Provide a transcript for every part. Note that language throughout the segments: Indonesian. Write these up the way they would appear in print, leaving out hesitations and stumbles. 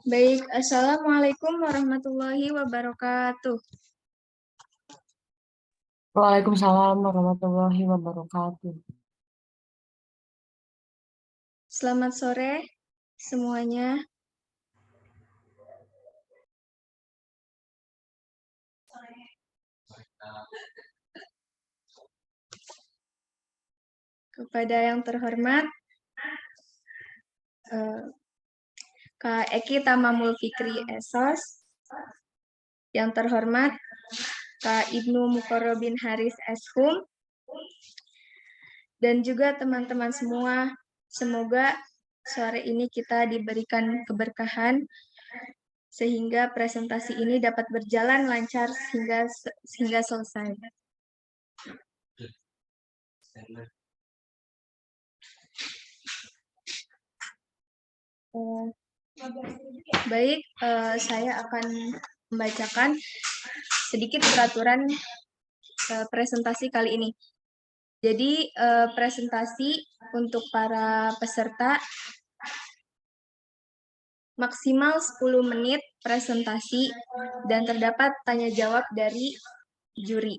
Baik, Assalamualaikum warahmatullahi wabarakatuh. Waalaikumsalam warahmatullahi wabarakatuh. Selamat sore semuanya. Kepada yang terhormat, Kak Eki Tamamul Fikri Esos, yang terhormat Kak Ibnu Mukorobin Haris Eshum, dan juga teman-teman semua, semoga sore ini kita diberikan keberkahan sehingga presentasi ini dapat berjalan lancar sehingga selesai. Baik, saya akan membacakan sedikit peraturan presentasi kali ini. Jadi, presentasi untuk para peserta maksimal 10 menit presentasi dan terdapat tanya jawab dari juri.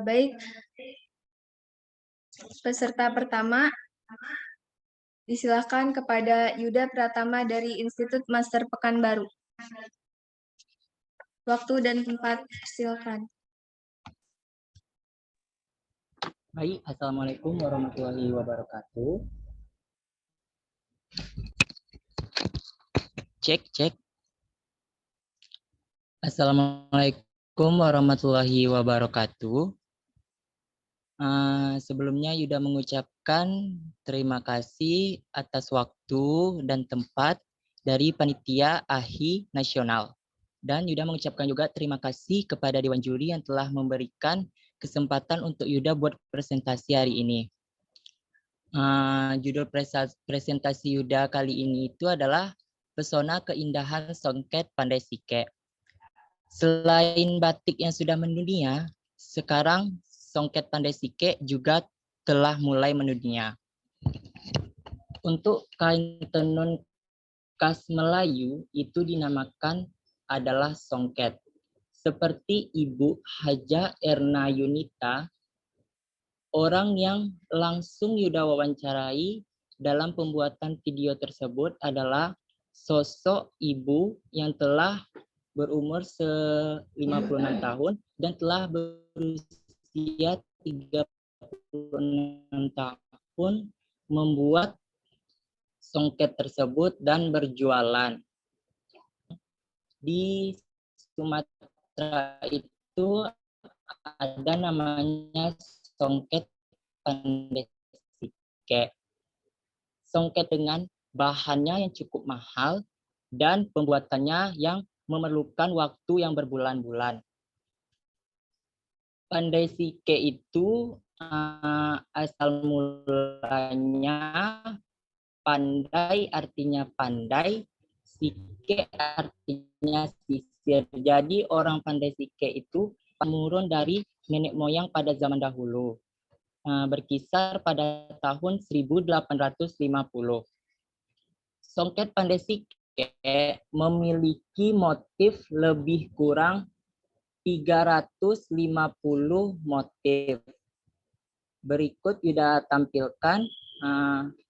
Baik, peserta pertama disilakan kepada Yuda Pratama dari Institut Master Pekanbaru. Waktu dan tempat, silakan. Baik, Assalamualaikum warahmatullahi wabarakatuh. Cek. Assalamualaikum warahmatullahi wabarakatuh. Sebelumnya Yuda mengucapkan terima kasih atas waktu dan tempat dari Panitia AHI Nasional. Dan Yuda mengucapkan juga terima kasih kepada Dewan Juri yang telah memberikan kesempatan untuk Yuda buat presentasi hari ini. Judul presentasi Yuda kali ini itu adalah Pesona Keindahan Songket Pandai Sike. Selain batik yang sudah mendunia, sekarang Songket Pandai Sike juga telah mulai mendunia. Untuk kain tenun khas Melayu itu dinamakan adalah songket. Seperti Ibu Haja Erna Yunita, orang yang langsung Yuda wawancarai dalam pembuatan video tersebut adalah sosok ibu yang telah berumur 56 tahun dan telah berusia 36 tahun membuat songket tersebut dan berjualan. Di Sumatera itu ada namanya songket pandai sike. Songket dengan bahannya yang cukup mahal dan pembuatannya yang memerlukan waktu yang berbulan-bulan. Pandai sike itu asal mulanya pandai artinya pandai, sike artinya sisir. Jadi orang pandai sike itu temurun dari nenek moyang pada zaman dahulu. Berkisar pada tahun 1850. Songket pandai sike memiliki motif lebih kurang 350 motif. Berikut Yuda tampilkan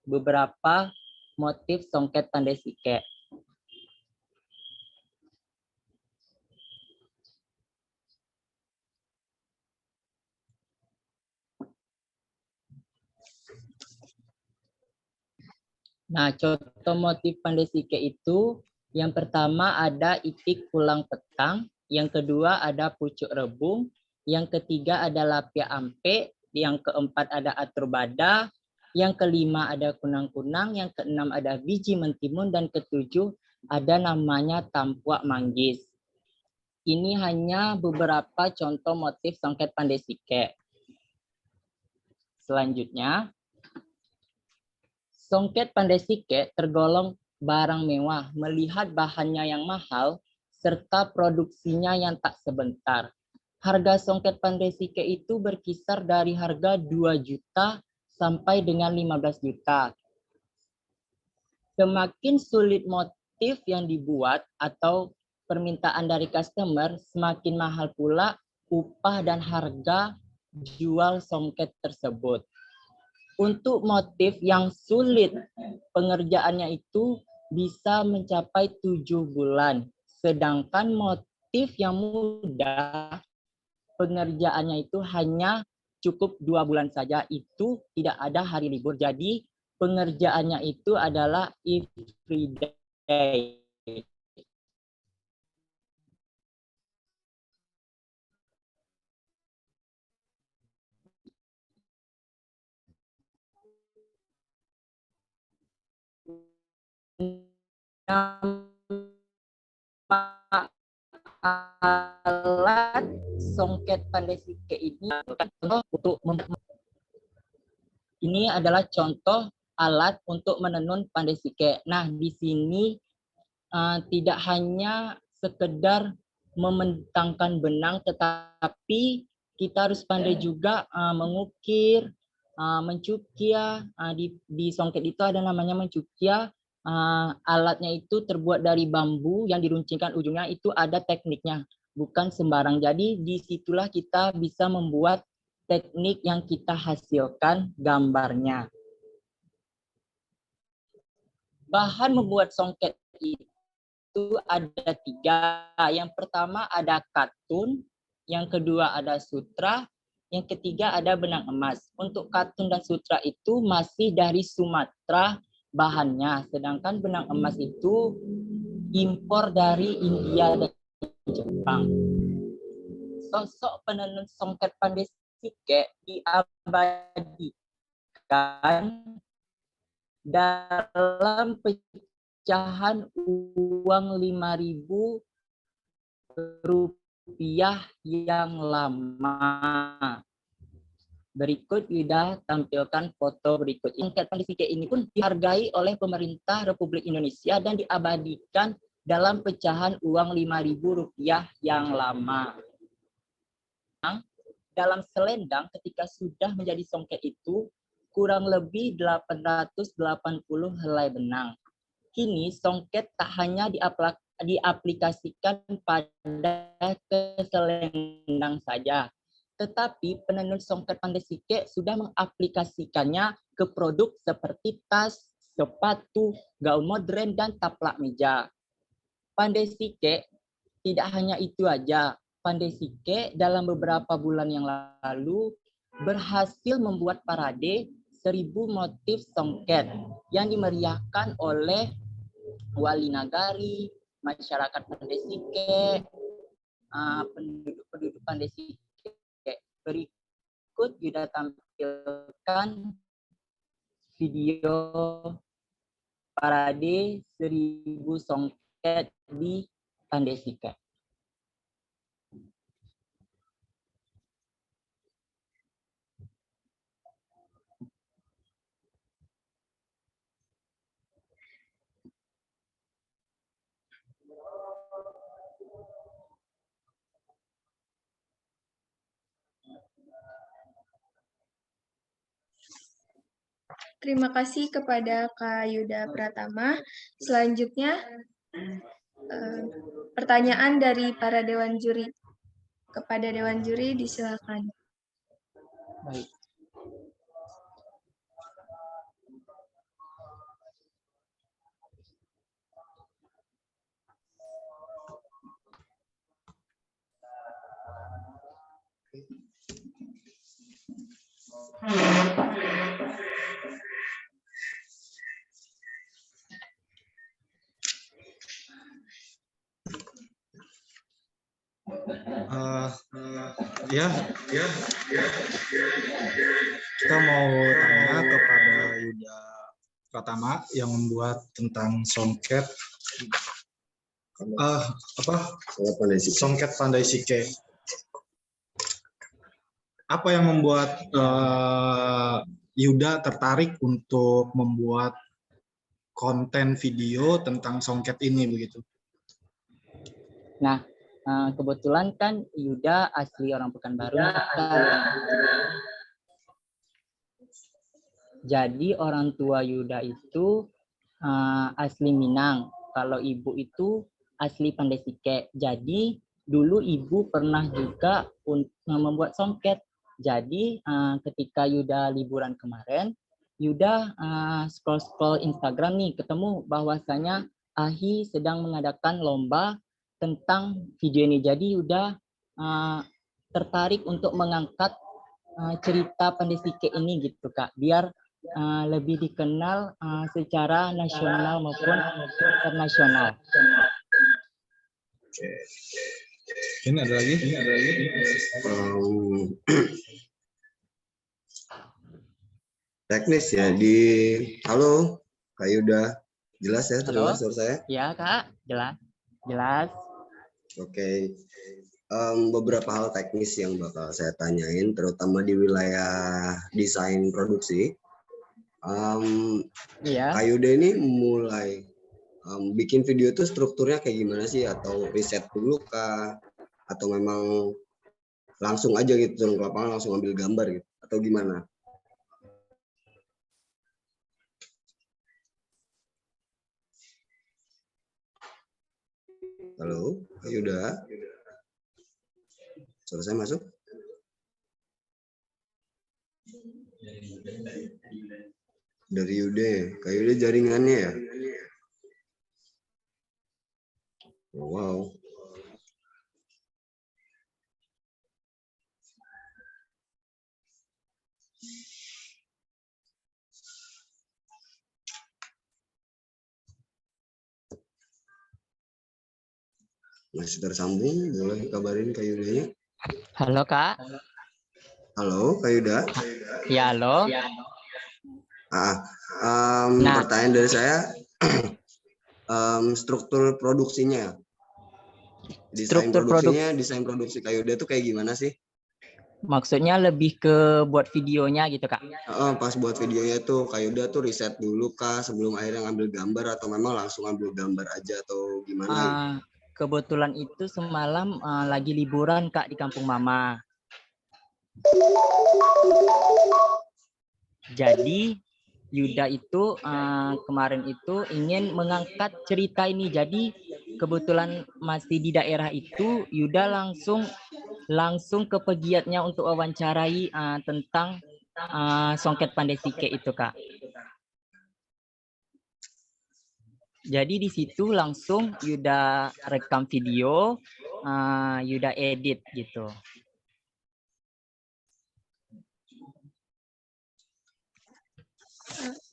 beberapa motif songket pandai sike. Nah, contoh motif pandai sike itu yang pertama ada itik pulang petang, yang kedua ada pucuk rebung, yang ketiga ada lapia ampe, yang keempat ada atur bada, yang kelima ada kunang-kunang, yang keenam ada biji mentimun, dan ketujuh ada namanya tampuak manggis. Ini hanya beberapa contoh motif songket pandai sike. Selanjutnya, songket pandai sike tergolong barang mewah melihat bahannya yang mahal serta produksinya yang tak sebentar. Harga songket Pandai-Sike itu berkisar dari harga 2 juta sampai dengan 15 juta. Semakin sulit motif yang dibuat atau permintaan dari customer, semakin mahal pula upah dan harga jual songket tersebut. Untuk motif yang sulit, pengerjaannya itu bisa mencapai 7 bulan. Sedangkan motif yang mudah, pengerjaannya itu hanya cukup 2 bulan saja. Itu tidak ada hari libur. Jadi pengerjaannya itu adalah everyday. Alat songket Pandai-Sike ini ini adalah contoh alat untuk menenun Pandai-Sike. Nah, di sini tidak hanya sekedar membentangkan benang, tetapi kita harus pandai juga mengukir, mencukia. Di songket itu ada namanya mencukia. Alatnya itu terbuat dari bambu yang diruncingkan ujungnya, itu ada tekniknya, bukan sembarang. Jadi disitulah kita bisa membuat teknik yang kita hasilkan gambarnya. Bahan membuat songket itu ada 3. Yang pertama ada katun, yang kedua ada sutra, yang ketiga ada benang emas. Untuk katun dan sutra itu masih dari Sumatera bahannya, sedangkan benang emas itu impor dari India dan Jepang. Sosok penenun songket Pandai-Sike diabadikan dalam pecahan uang 5.000 rupiah yang lama. Berikut Yuda tampilkan foto berikut. Songket Pandai-Sike ini pun dihargai oleh pemerintah Republik Indonesia dan diabadikan dalam pecahan uang 5.000 rupiah yang lama. Dalam selendang ketika sudah menjadi songket itu kurang lebih 880 helai benang. Kini songket tak hanya diaplikasikan pada selendang saja, tetapi penenun songket Pandai-Sike sudah mengaplikasikannya ke produk seperti tas, sepatu, gaun modern, dan taplak meja. Pandai-Sike tidak hanya itu aja. Pandai-Sike dalam beberapa bulan yang lalu berhasil membuat parade 1.000 motif songket yang dimeriahkan oleh wali nagari, masyarakat Pandai-Sike, penduduk Pandai-Sike. Berikut Yuda tampilkan video parade 1.000 songket di Pandai-Sike. Terima kasih kepada Kak Yuda Pratama. Selanjutnya, pertanyaan dari para dewan juri. Kepada dewan juri, disilakan. Baik. Kita mau tanya kepada Yuda Pratama yang membuat tentang songket songket Pandai-Sike. Apa yang membuat Yuda tertarik untuk membuat konten video tentang songket ini begitu. Nah, kebetulan kan Yuda asli orang Pekanbaru. Jadi orang tua Yuda itu asli Minang. Kalau ibu itu asli Pandai-Sike. Jadi dulu ibu pernah juga membuat songket. Jadi ketika Yuda liburan kemarin, Yuda scroll Instagram nih, ketemu bahwasanya AHI sedang mengadakan lomba tentang video ini. Jadi Yuda tertarik untuk mengangkat cerita Pandai-Sike ini gitu Kak, biar lebih dikenal secara nasional maupun internasional. Ini ada lagi? Teknis ya halo Kak Yuda, jelas ya terdengar suara saya? Ya Kak, jelas. Oke. Beberapa hal teknis yang bakal saya tanyain, terutama di wilayah desain produksi. Kak Yuda ini mulai bikin video itu strukturnya kayak gimana sih? Atau riset dulu kah? Atau memang langsung aja gitu turun ke lapangan langsung ambil gambar gitu? Atau gimana? Halo, Kak Yuda? Suara saya masuk? Dari Yuda, Kak Yuda jaringannya ya? Wow. Masih tersambung, boleh kabarin Kak Yuda-nya? Halo Kak. Halo Kak Yuda. Ya halo. Pertanyaan dari saya, struktur produksinya. Desain produksi Kak Yuda itu kayak gimana sih? Maksudnya lebih ke buat videonya gitu Kak? Pas buat videonya tuh Kak Yuda tuh riset dulu kah sebelum akhirnya ngambil gambar atau memang langsung ambil gambar aja atau gimana? Kebetulan itu semalam lagi liburan Kak di kampung Mama. Jadi Yuda itu kemarin itu ingin mengangkat cerita ini. Jadi kebetulan masih di daerah itu, Yuda langsung ke pegiatnya untuk wawancarai tentang songket Pandai-Sike itu Kak. Jadi di situ langsung Yuda rekam video, Yuda edit gitu.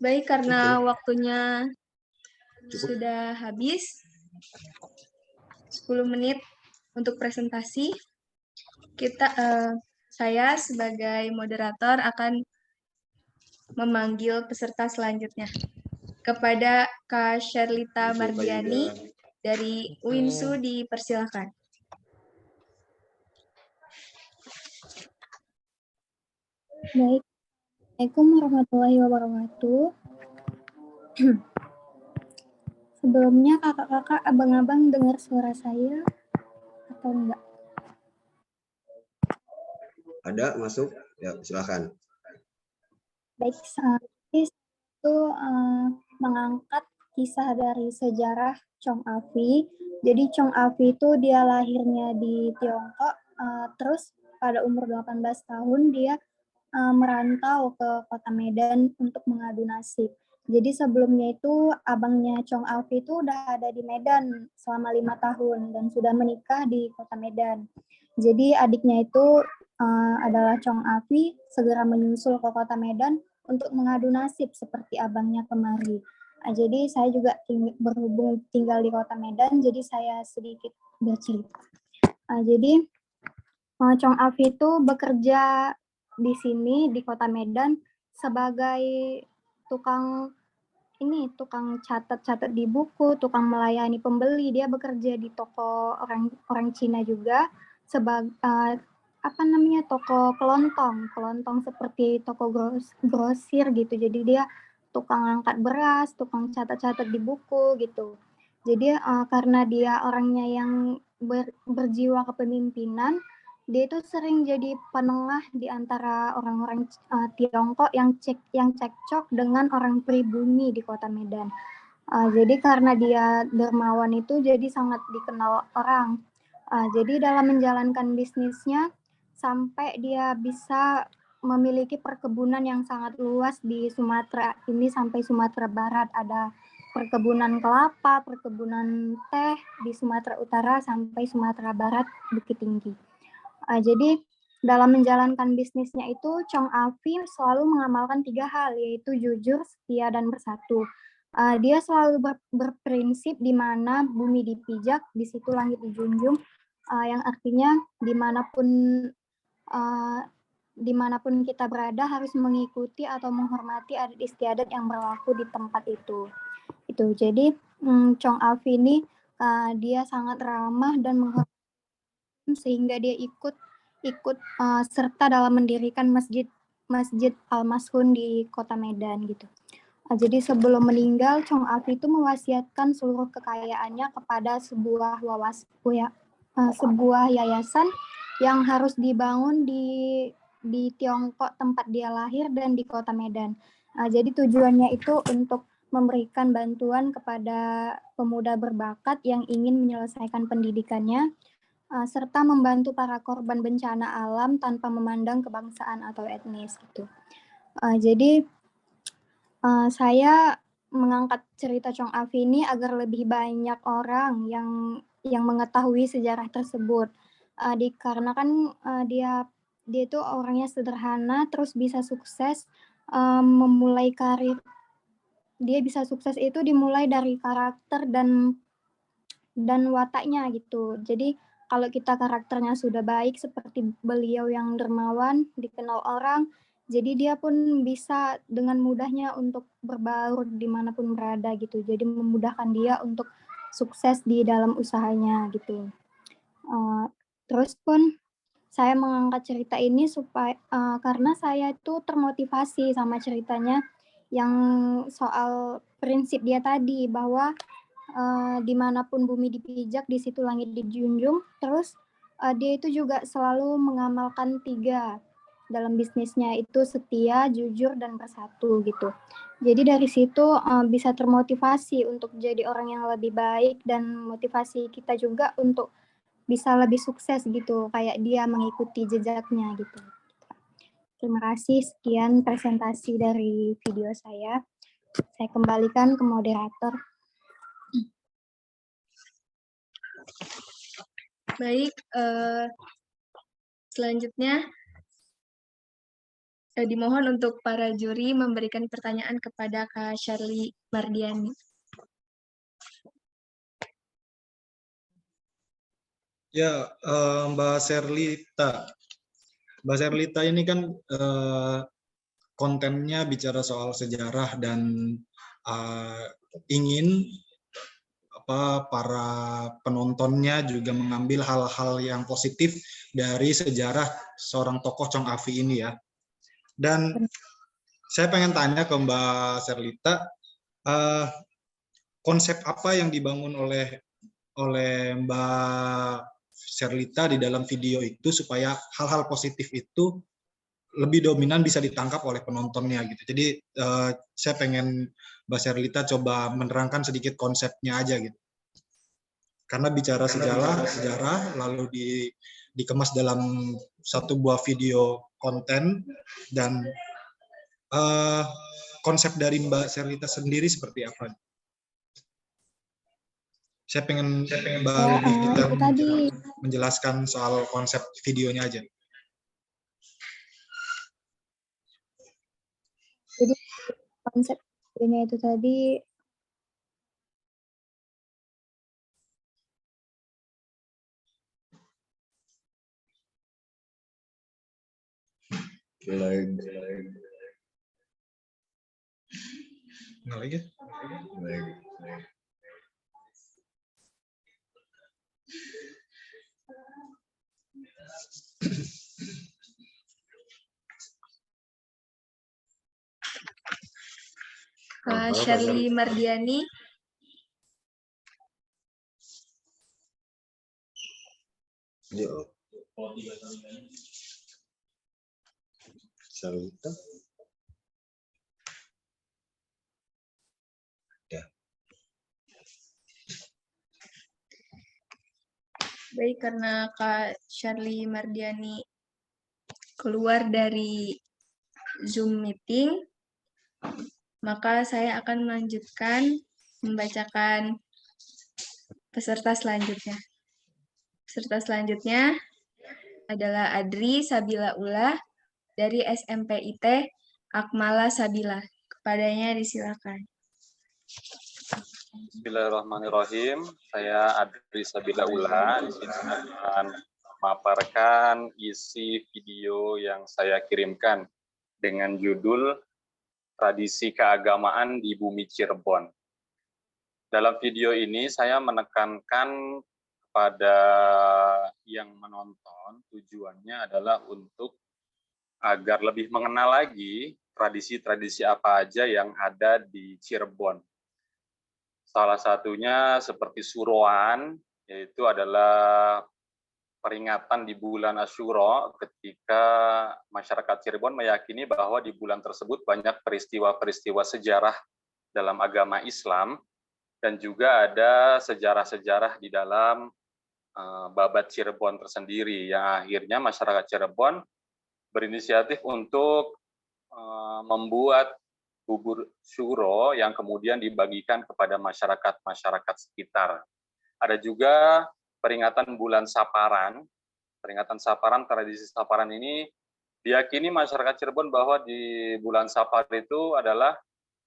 Baik, karena waktunya sudah habis, 10 menit untuk presentasi, saya sebagai moderator akan memanggil peserta selanjutnya. Kepada Kak Sherlita Mardiani dari UINSU dipersilakan. Baik, Assalamualaikum warahmatullahi wabarakatuh. Sebelumnya kakak-kakak, abang-abang dengar suara saya atau enggak? Ada masuk? Ya silakan. Baik, saya itu mengangkat kisah dari sejarah Chong Afi. Jadi Chong Afi itu dia lahirnya di Tiongkok, terus pada umur 18 tahun dia merantau ke kota Medan untuk mengadu nasib. Jadi sebelumnya itu abangnya Chong Afi itu udah ada di Medan selama 5 tahun dan sudah menikah di kota Medan. Jadi adiknya itu adalah Chong Afi segera menyusul ke kota Medan untuk mengadu nasib seperti abangnya kemari. Jadi saya juga berhubung tinggal di kota Medan, jadi saya sedikit bercerita. Jadi Chong Afi itu bekerja di sini di kota Medan sebagai tukang catat di buku, tukang melayani pembeli. Dia bekerja di toko orang Cina juga sebagai toko kelontong seperti toko grosir gitu. Jadi dia tukang angkat beras, tukang catat-catat di buku gitu. Jadi karena dia orangnya yang berjiwa kepemimpinan, dia itu sering jadi penengah di antara orang-orang Tiongkok yang cekcok dengan orang pribumi di Kota Medan. Jadi karena dia dermawan itu jadi sangat dikenal orang. Jadi dalam menjalankan bisnisnya sampai dia bisa memiliki perkebunan yang sangat luas di Sumatera ini sampai Sumatera Barat. Ada perkebunan kelapa, perkebunan teh di Sumatera Utara sampai Sumatera Barat, Bukit Tinggi. Jadi dalam menjalankan bisnisnya itu Chong Afi selalu mengamalkan 3 hal, yaitu jujur, setia, dan bersatu. Dia selalu berprinsip di mana bumi dipijak, di situ langit dijunjung, yang artinya dimanapun kita berada harus mengikuti atau menghormati adat istiadat yang berlaku di tempat itu. Jadi Chong Afi ini dia sangat ramah dan menghormati sehingga dia ikut serta dalam mendirikan Masjid Al-Mashun di Kota Medan gitu. Jadi sebelum meninggal, Chong Afi itu mewasiatkan seluruh kekayaannya kepada sebuah yayasan yang harus dibangun di Tiongkok tempat dia lahir dan di Kota Medan. Jadi tujuannya itu untuk memberikan bantuan kepada pemuda berbakat yang ingin menyelesaikan pendidikannya, serta membantu para korban bencana alam tanpa memandang kebangsaan atau etnis gitu. Jadi saya mengangkat cerita Chong Afi ini agar lebih banyak orang yang mengetahui sejarah tersebut. Dikarenakan dia itu orangnya sederhana, terus bisa sukses memulai karir. Dia bisa sukses itu dimulai dari karakter dan wataknya gitu. Jadi kalau kita karakternya sudah baik seperti beliau yang dermawan, dikenal orang, jadi dia pun bisa dengan mudahnya untuk berbaur dimanapun berada gitu. Jadi memudahkan dia untuk sukses di dalam usahanya gitu. Terus pun saya mengangkat cerita ini supaya karena saya itu termotivasi sama ceritanya yang soal prinsip dia tadi bahwa dimanapun bumi dipijak, di situ langit dijunjung. Terus dia itu juga selalu mengamalkan 3 dalam bisnisnya, itu setia, jujur, dan bersatu gitu. Jadi dari situ bisa termotivasi untuk jadi orang yang lebih baik dan motivasi kita juga untuk bisa lebih sukses gitu, kayak dia mengikuti jejaknya gitu. Terima kasih, sekian presentasi dari video saya. Saya kembalikan ke moderator. Baik, selanjutnya dimohon untuk para juri memberikan pertanyaan kepada Kak Shirley Mardiani. Ya, Mbak Sherlita. Mbak Sherlita ini kan kontennya bicara soal sejarah dan ingin para penontonnya juga mengambil hal-hal yang positif dari sejarah seorang tokoh Chong Afi ini ya. Dan saya pengen tanya ke Mbak Sherlita, konsep apa yang dibangun oleh Mbak Sherlita di dalam video itu supaya hal-hal positif itu lebih dominan bisa ditangkap oleh penontonnya gitu. Jadi saya pengen Mbak Sherlita coba menerangkan sedikit konsepnya aja gitu. Karena bicara sejarah lalu dikemas dalam satu buah video konten dan konsep dari Mbak Sherlita sendiri seperti apa? Saya pengen Mbak lebih detail menjelaskan soal konsep videonya aja. Jadi konsep videonya itu tadi Nggak lagi? Shirley Mardiani. Sarita. Baik, karena Kak Shirley Mardiani keluar dari Zoom meeting, maka saya akan melanjutkan membacakan peserta selanjutnya. Peserta selanjutnya adalah Adri Sabila Ulah dari SMPIT Akmala Sabila. Kepadanya disilakan. Bismillahirrahmanirrahim. Saya Adri Sabila Ula. Di sini akan memaparkan isi video yang saya kirimkan dengan judul Tradisi Keagamaan di Bumi Cirebon. Dalam video ini saya menekankan kepada yang menonton, tujuannya adalah untuk agar lebih mengenal lagi tradisi-tradisi apa aja yang ada di Cirebon. Salah satunya seperti Suroan, yaitu adalah peringatan di bulan Asyura ketika masyarakat Cirebon meyakini bahwa di bulan tersebut banyak peristiwa-peristiwa sejarah dalam agama Islam, dan juga ada sejarah-sejarah di dalam Babat Cirebon tersendiri, yang akhirnya masyarakat Cirebon berinisiatif untuk membuat bubur syuro yang kemudian dibagikan kepada masyarakat sekitar. Ada juga peringatan bulan Saparan. Peringatan Saparan, tradisi Saparan ini diyakini masyarakat Cirebon bahwa di bulan Sapar itu adalah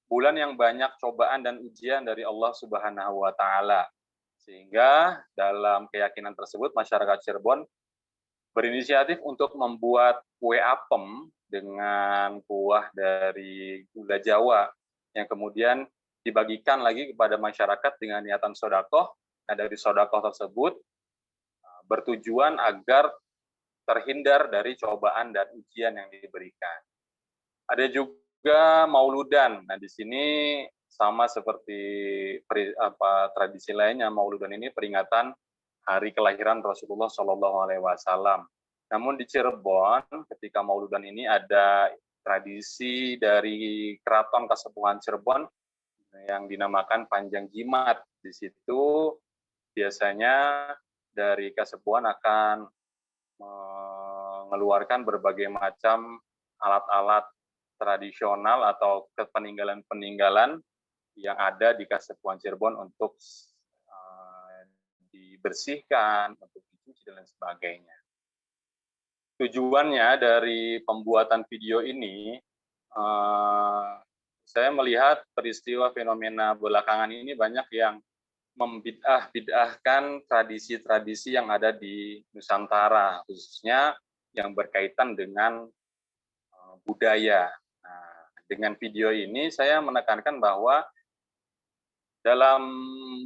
bulan yang banyak cobaan dan ujian dari Allah Subhanahu wa Ta'ala. Sehingga dalam keyakinan tersebut masyarakat Cirebon berinisiatif untuk membuat kue apem dengan kuah dari gula Jawa yang kemudian dibagikan lagi kepada masyarakat dengan niatan sodakoh. Nah, dari sodakoh tersebut bertujuan agar terhindar dari cobaan dan ujian yang diberikan. Ada juga mauludan. Nah, di sini sama seperti tradisi lainnya, mauludan ini peringatan hari kelahiran Rasulullah SAW. Namun di Cirebon, ketika Mauludan ini ada tradisi dari Keraton Kasepuhan Cirebon yang dinamakan Panjang Jimat. Di situ biasanya dari Kasepuhan akan mengeluarkan berbagai macam alat-alat tradisional atau peninggalan-peninggalan yang ada di Kasepuhan Cirebon untuk dibersihkan, untuk dicuci, dan lain sebagainya. Tujuannya dari pembuatan video ini, saya melihat peristiwa fenomena belakangan ini banyak yang membid'ahkan tradisi-tradisi yang ada di Nusantara, khususnya yang berkaitan dengan budaya. Nah, dengan video ini saya menekankan bahwa dalam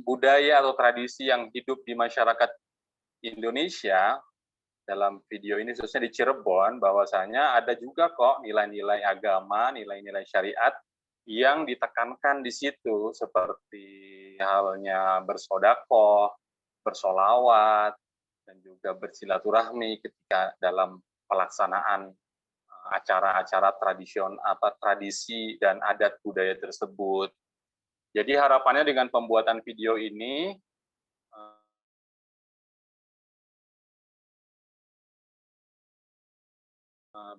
budaya atau tradisi yang hidup di masyarakat Indonesia, dalam video ini khususnya di Cirebon, bahwasanya ada juga kok nilai-nilai agama, nilai-nilai syariat yang ditekankan di situ, seperti halnya bersodakoh, bersolawat, dan juga bersilaturahmi ketika dalam pelaksanaan acara-acara tradisi dan adat budaya tersebut. Jadi harapannya dengan pembuatan video ini,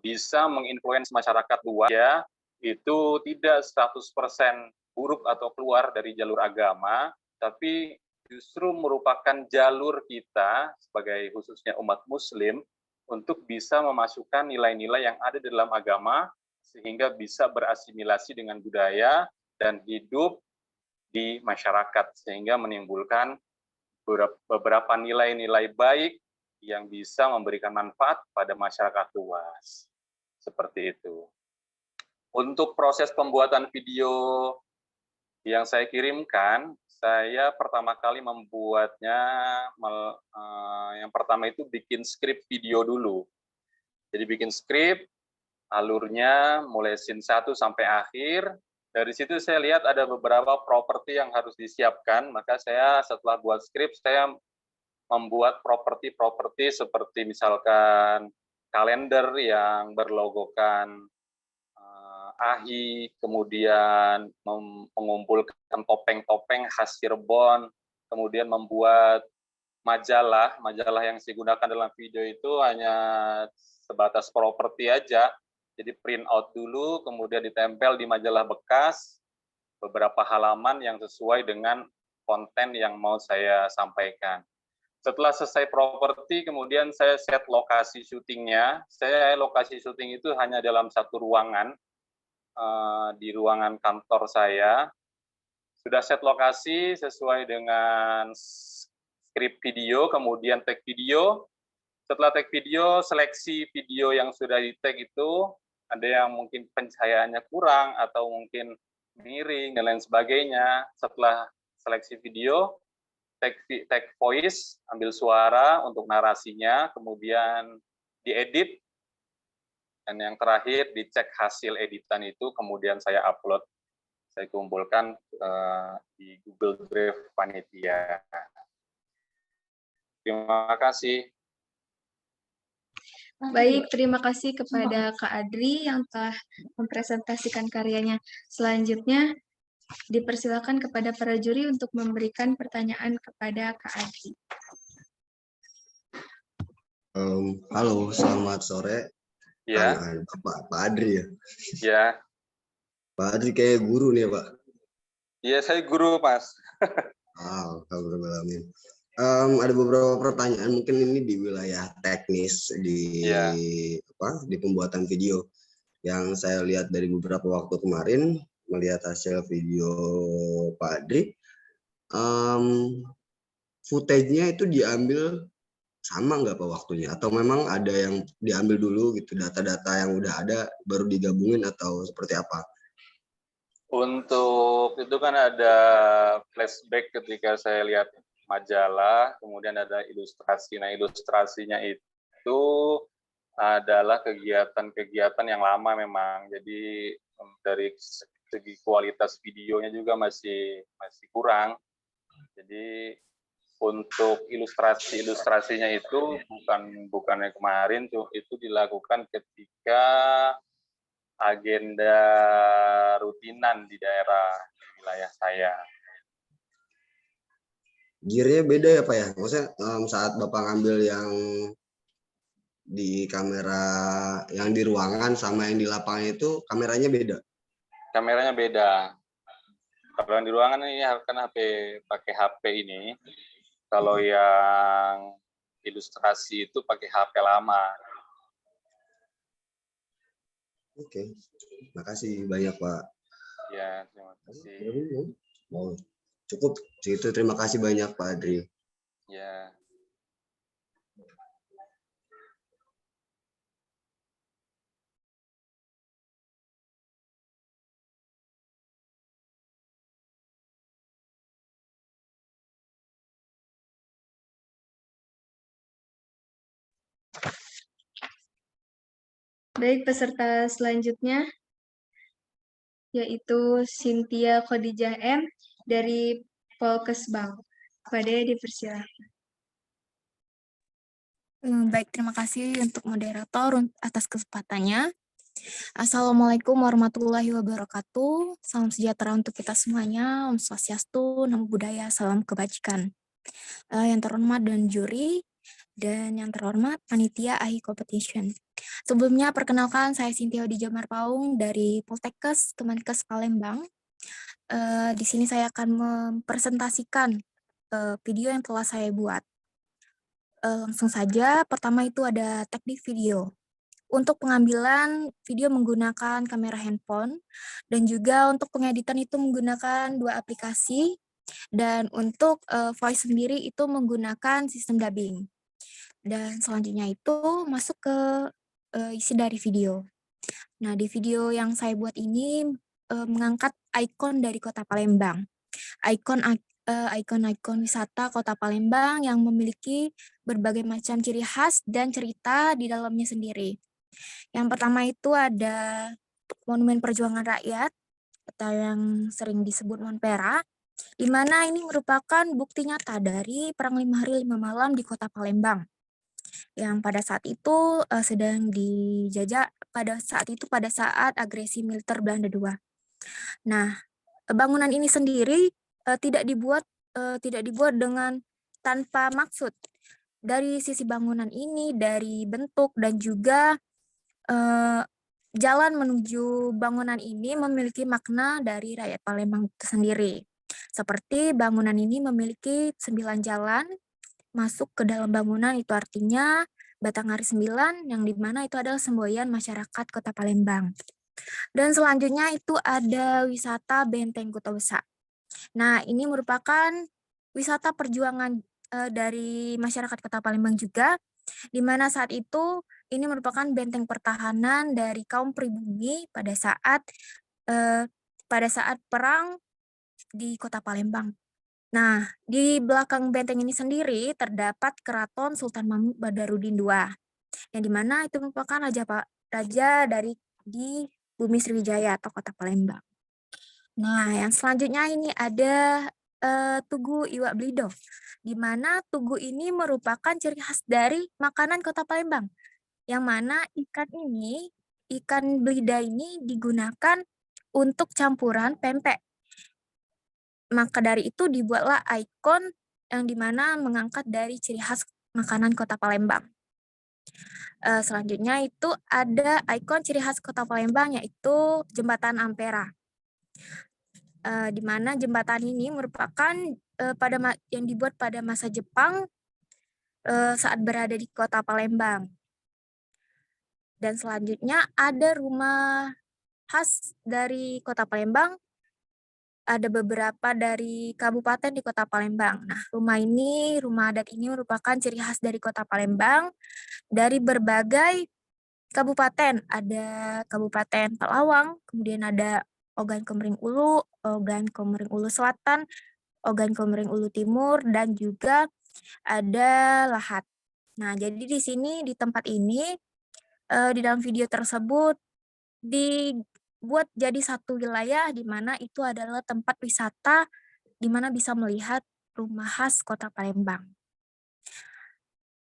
bisa menginfluence masyarakat luas, ya, itu tidak 100% buruk atau keluar dari jalur agama, tapi justru merupakan jalur kita sebagai khususnya umat muslim untuk bisa memasukkan nilai-nilai yang ada di dalam agama sehingga bisa berasimilasi dengan budaya dan hidup di masyarakat, sehingga menimbulkan beberapa nilai-nilai baik yang bisa memberikan manfaat pada masyarakat luas. Seperti itu. Untuk proses pembuatan video yang saya kirimkan, saya pertama kali membuatnya, yang pertama itu bikin skrip video dulu. Jadi bikin skrip, alurnya mulai scene 1 sampai akhir, Dari situ saya lihat ada beberapa properti yang harus disiapkan, maka saya setelah buat skrip, saya membuat properti-properti seperti misalkan kalender yang berlogokan AHI, kemudian mengumpulkan topeng-topeng khas Cirebon, kemudian membuat majalah yang saya gunakan dalam video itu hanya sebatas properti aja. Jadi print out dulu, kemudian ditempel di majalah bekas, beberapa halaman yang sesuai dengan konten yang mau saya sampaikan. Setelah selesai properti, kemudian saya set lokasi syutingnya. Lokasi syuting itu hanya dalam satu ruangan, di ruangan kantor saya. Sudah set lokasi sesuai dengan skrip video, kemudian tag video. Setelah tag video, seleksi video yang sudah di tag itu, ada yang mungkin pencahayaannya kurang, atau mungkin miring, dan lain sebagainya. Setelah seleksi video, tag voice, ambil suara untuk narasinya, kemudian diedit, dan yang terakhir dicek hasil editan itu, kemudian saya upload, saya kumpulkan di Google Drive panitia. Terima kasih. Baik, terima kasih kepada Kak Adri yang telah mempresentasikan karyanya. Selanjutnya, dipersilakan kepada para juri untuk memberikan pertanyaan kepada Kak Adri. Halo, selamat sore. Ya. Pak Adri ya? Ya. Pak Adri kayak guru nih ya, Pak? Iya, saya guru, Mas. Alhamdulillah. Ada beberapa pertanyaan, mungkin ini di wilayah teknis di di pembuatan video. Yang saya lihat dari beberapa waktu kemarin, melihat hasil video Pak Adri, footage-nya itu diambil sama nggak Pak waktunya? Atau memang ada yang diambil dulu gitu, data-data yang udah ada baru digabungin atau seperti apa? Untuk itu kan ada flashback ketika saya lihat majalah, kemudian ada ilustrasi. Nah, ilustrasinya itu adalah kegiatan-kegiatan yang lama memang. Jadi dari segi kualitas videonya juga masih kurang. Jadi untuk ilustrasinya itu bukan yang kemarin, itu dilakukan ketika agenda rutinan di wilayah saya. Gear-nya beda ya Pak ya? Maksudnya saat Bapak ngambil yang di kamera yang di ruangan sama yang di lapangan itu kameranya beda? Kameranya beda. Kalau yang di ruangan ini kan pakai HP ini. Kalau yang ilustrasi itu pakai HP lama. Oke, makasih banyak Pak. Ya, terima kasih. Oh, cukup itu, terima kasih banyak Pak Adri. Ya. Baik, peserta selanjutnya yaitu Cynthia Khadijah M dari Polkesbank. Kepada dipersilakan. Baik, terima kasih untuk moderator atas kesempatannya. Assalamualaikum warahmatullahi wabarakatuh. Salam sejahtera untuk kita semuanya. Om Swastiastu, Namo Buddhaya, salam kebajikan. Yang terhormat dan juri, dan yang terhormat panitia AHI Competition. Sebelumnya perkenalkan, saya Cynthia Khadijah Marpaung dari Poltekkes Kemenkes Palembang. Di sini saya akan mempresentasikan video yang telah saya buat. Langsung saja, pertama itu ada teknik video. Untuk pengambilan video menggunakan kamera handphone, dan juga untuk pengeditan itu menggunakan 2 aplikasi, dan untuk voice sendiri itu menggunakan sistem dubbing. Dan selanjutnya itu masuk ke isi dari video. Nah, di video yang saya buat ini mengangkat ikon dari Kota Palembang. Ikon-ikon wisata Kota Palembang yang memiliki berbagai macam ciri khas dan cerita di dalamnya sendiri. Yang pertama itu ada Monumen Perjuangan Rakyat, atau yang sering disebut Monpera, di mana ini merupakan bukti nyata dari Perang 5 Hari 5 Malam di Kota Palembang, yang pada saat itu sedang dijajah pada saat agresi militer Belanda II. Nah, bangunan ini sendiri tidak dibuat dengan tanpa maksud. Dari sisi bangunan ini, dari bentuk dan juga jalan menuju bangunan ini memiliki makna dari rakyat Palembang itu sendiri. Seperti bangunan ini memiliki 9 jalan masuk ke dalam bangunan, itu artinya Batanghari 9, yang dimana itu adalah semboyan masyarakat Kota Palembang. Dan selanjutnya itu ada wisata Benteng Kota Besar. Nah, ini merupakan wisata perjuangan dari masyarakat Kota Palembang juga, di mana saat itu ini merupakan benteng pertahanan dari kaum pribumi pada saat perang di Kota Palembang. Nah, di belakang benteng ini sendiri terdapat Keraton Sultan Mahmud Badarudin II, yang dimana itu merupakan raja di Bumi Sriwijaya atau Kota Palembang. Nah, yang selanjutnya ini ada Tugu Iwak Blido, di mana tugu ini merupakan ciri khas dari makanan Kota Palembang, yang mana ikan belida ini digunakan untuk campuran pempek. Maka dari itu dibuatlah ikon yang dimana mengangkat dari ciri khas makanan Kota Palembang. Selanjutnya itu ada ikon ciri khas Kota Palembang, yaitu Jembatan Ampera. Di mana jembatan ini merupakan yang dibuat pada masa Jepang saat berada di Kota Palembang. Dan selanjutnya ada rumah khas dari Kota Palembang. Ada beberapa dari kabupaten di Kota Palembang. Nah, rumah adat ini merupakan ciri khas dari Kota Palembang dari berbagai kabupaten. Ada Kabupaten Pelawang, kemudian ada Ogan Komering Ulu, Ogan Komering Ulu Selatan, Ogan Komering Ulu Timur, dan juga ada Lahat. Nah, jadi di sini, di tempat ini, di dalam video tersebut, dibuat jadi satu wilayah di mana itu adalah tempat wisata di mana bisa melihat rumah khas Kota Palembang.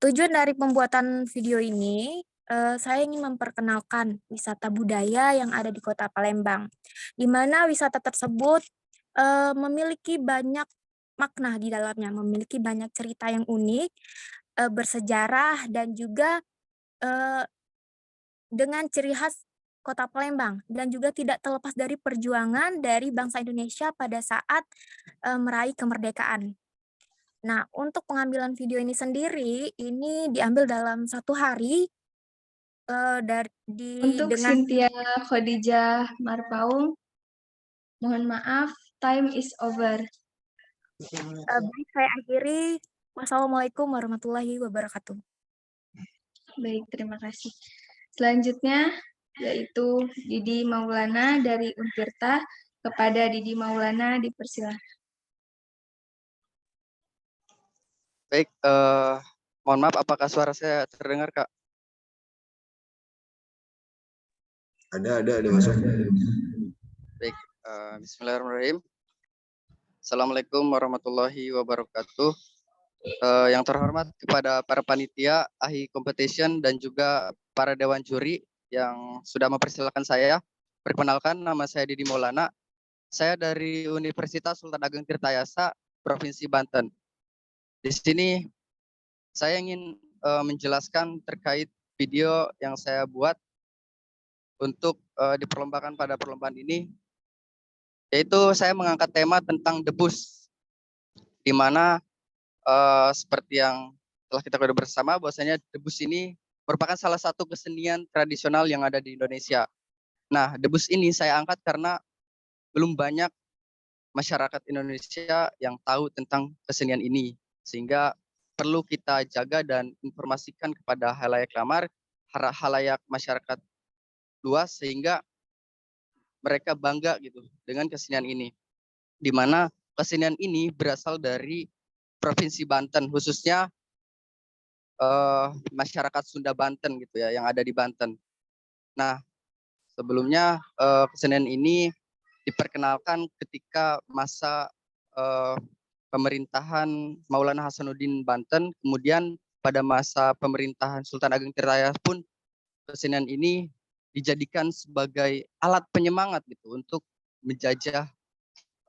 Tujuan dari pembuatan video ini, saya ingin memperkenalkan wisata budaya yang ada di Kota Palembang, di mana wisata tersebut memiliki banyak makna di dalamnya, memiliki banyak cerita yang unik, bersejarah, dan juga dengan ciri khas Kota Palembang, dan juga tidak terlepas dari perjuangan dari bangsa Indonesia pada saat meraih kemerdekaan. Nah, untuk pengambilan video ini sendiri, ini diambil dalam 1 hari Untuk Cynthia Khadijah Marpaung, mohon maaf, time is over. Baik, saya akhiri. Wassalamualaikum warahmatullahi wabarakatuh. Baik, terima kasih. Selanjutnya, yaitu Didi Maulana dari Untirta. Kepada Didi Maulana, dipersilakan. Baik, mohon maaf, apakah suara saya terdengar, Kak? Ada masuk. Baik, bismillahirrahmanirrahim. Assalamualaikum warahmatullahi wabarakatuh. Yang terhormat kepada para panitia, ahli competition, dan juga para dewan juri yang sudah mempersilakan saya. Perkenalkan, nama saya Didi Maulana. Saya dari Universitas Sultan Ageng Tirtayasa, Provinsi Banten. Di sini saya ingin menjelaskan terkait video yang saya buat untuk diperlombakan pada perlombaan ini, yaitu saya mengangkat tema tentang debus, di mana seperti yang telah kita ketahui bersama bahwasanya debus ini merupakan salah satu kesenian tradisional yang ada di Indonesia. Nah, debus ini saya angkat karena belum banyak masyarakat Indonesia yang tahu tentang kesenian ini, sehingga perlu kita jaga dan informasikan kepada halayak ramai, halayak masyarakat luas, sehingga mereka bangga gitu dengan kesenian ini, di mana kesenian ini berasal dari Provinsi Banten, khususnya masyarakat Sunda Banten gitu ya, yang ada di Banten. Nah, sebelumnya kesenian ini diperkenalkan ketika masa pemerintahan Maulana Hasanuddin Banten, kemudian pada masa pemerintahan Sultan Ageng Tirtaya pun kesenian ini dijadikan sebagai alat penyemangat gitu untuk menjajah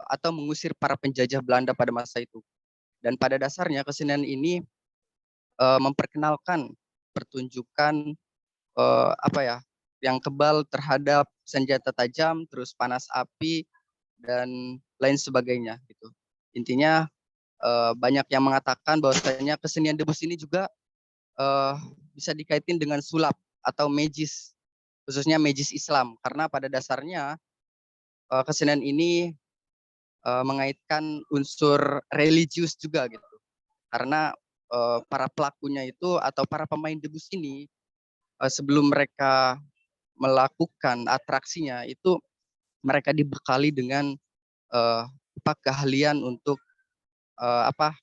atau mengusir para penjajah Belanda pada masa itu. Dan pada dasarnya kesenian ini memperkenalkan pertunjukan yang kebal terhadap senjata tajam, terus panas api dan lain sebagainya gitu. Intinya banyak yang mengatakan bahwasanya kesenian debus ini juga bisa dikaitin dengan sulap atau magis, khususnya magis Islam, karena pada dasarnya kesenian ini mengaitkan unsur religius juga gitu. Karena para pelakunya itu atau para pemain debus ini sebelum mereka melakukan atraksinya itu mereka dibekali dengan keahlian untuk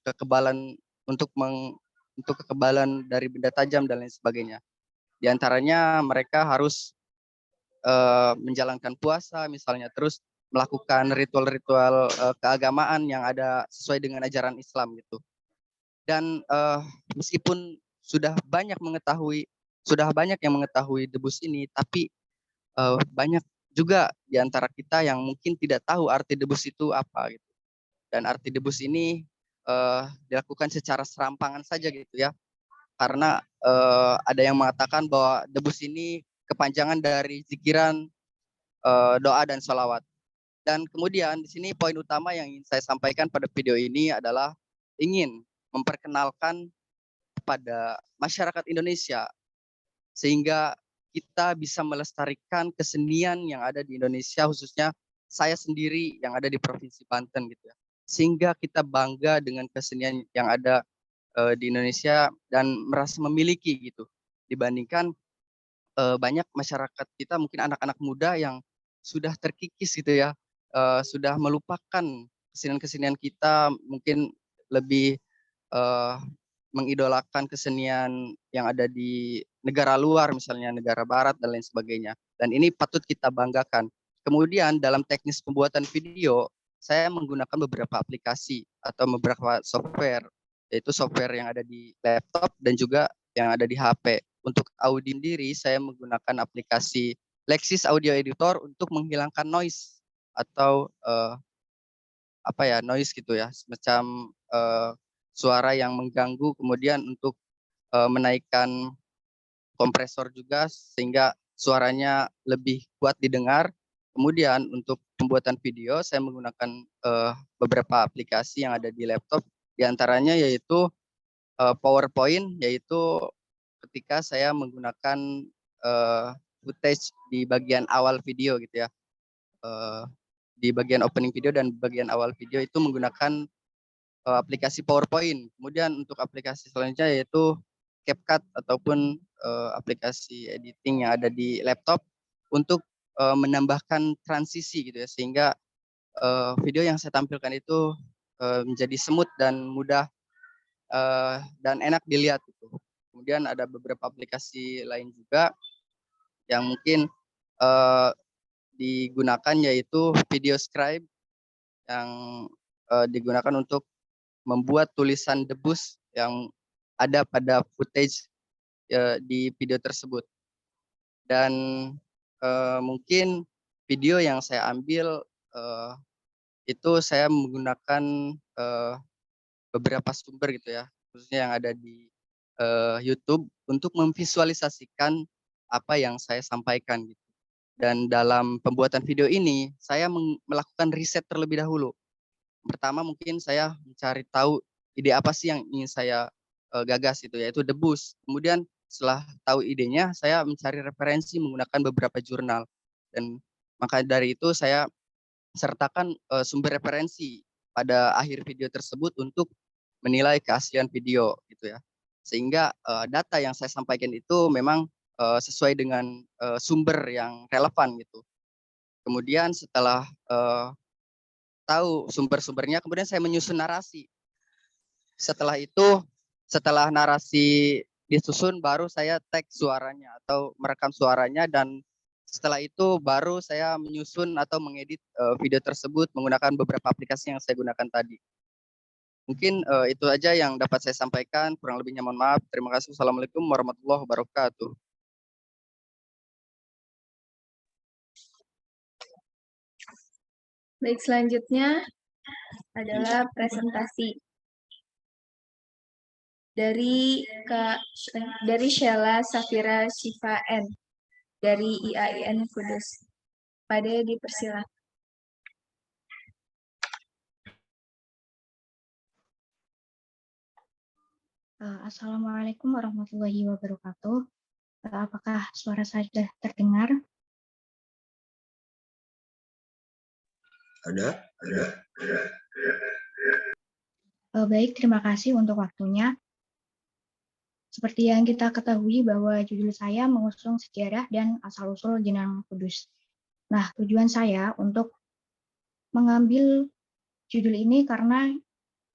kekebalan untuk kekebalan dari benda tajam dan lain sebagainya. Di antaranya mereka harus menjalankan puasa misalnya, terus melakukan ritual-ritual keagamaan yang ada sesuai dengan ajaran Islam gitu. Dan meskipun sudah banyak yang mengetahui debus ini, tapi banyak juga di antara kita yang mungkin tidak tahu arti debus itu apa gitu. Dan arti debus ini dilakukan secara serampangan saja gitu ya. Karena ada yang mengatakan bahwa debus ini kepanjangan dari zikiran, doa dan sholawat. Dan kemudian di sini poin utama yang ingin saya sampaikan pada video ini adalah ingin memperkenalkan kepada masyarakat Indonesia sehingga kita bisa melestarikan kesenian yang ada di Indonesia, khususnya saya sendiri yang ada di Provinsi Banten gitu ya. Sehingga kita bangga dengan kesenian yang ada di Indonesia dan merasa memiliki gitu. Dibandingkan banyak masyarakat kita, mungkin anak-anak muda yang sudah terkikis gitu ya, sudah melupakan kesenian-kesenian kita, mungkin lebih mengidolakan kesenian yang ada di negara luar, misalnya negara barat dan lain sebagainya. Dan ini patut kita banggakan. Kemudian dalam teknis pembuatan video, saya menggunakan beberapa aplikasi atau beberapa software, yaitu software yang ada di laptop dan juga yang ada di HP. Untuk audio sendiri, saya menggunakan aplikasi Lexis Audio Editor untuk menghilangkan noise atau noise gitu ya, semacam suara yang mengganggu, kemudian untuk menaikkan kompresor juga sehingga suaranya lebih kuat didengar. Kemudian untuk pembuatan video saya menggunakan beberapa aplikasi yang ada di laptop, diantaranya yaitu PowerPoint, yaitu ketika saya menggunakan footage di bagian awal video gitu ya, di bagian opening video dan bagian awal video itu menggunakan aplikasi PowerPoint. Kemudian untuk aplikasi selanjutnya yaitu CapCut ataupun aplikasi editing yang ada di laptop untuk menambahkan transisi gitu ya, sehingga video yang saya tampilkan itu menjadi smooth dan mudah dan enak dilihat gitu. Kemudian ada beberapa aplikasi lain juga yang mungkin digunakan, yaitu Video Scribe yang digunakan untuk membuat tulisan debus yang ada pada footage di video tersebut. Dan mungkin video yang saya ambil itu saya menggunakan beberapa sumber gitu ya, khususnya yang ada di YouTube untuk memvisualisasikan apa yang saya sampaikan gitu. Dan dalam pembuatan video ini saya melakukan riset terlebih dahulu. Pertama mungkin saya mencari tahu ide apa sih yang ingin saya gagas itu, yaitu debus. Kemudian setelah tahu idenya, saya mencari referensi menggunakan beberapa jurnal. Dan maka dari itu saya sertakan sumber referensi pada akhir video tersebut untuk menilai keaslian video gitu ya. Sehingga data yang saya sampaikan itu memang sesuai dengan sumber yang relevan gitu. Kemudian setelah tahu sumber-sumbernya, kemudian saya menyusun narasi. Setelah itu, setelah narasi disusun, baru saya tag suaranya atau merekam suaranya dan Setelah itu baru saya menyusun atau mengedit video tersebut menggunakan beberapa aplikasi yang saya gunakan tadi. Mungkin itu aja yang dapat saya sampaikan. Kurang lebihnya mohon maaf. Terima kasih. Wassalamualaikum warahmatullahi wabarakatuh. Baik, selanjutnya adalah presentasi dari Sheila Safira Syifa N dari IAIN Kudus. Pada dipersilakan. Assalamualaikum warahmatullahi wabarakatuh. Apakah suara saya sudah terdengar? Ada. Baik, terima kasih untuk waktunya. Seperti yang kita ketahui bahwa judul saya mengusung sejarah dan asal-usul Jenang Kudus. Nah, tujuan saya untuk mengambil judul ini karena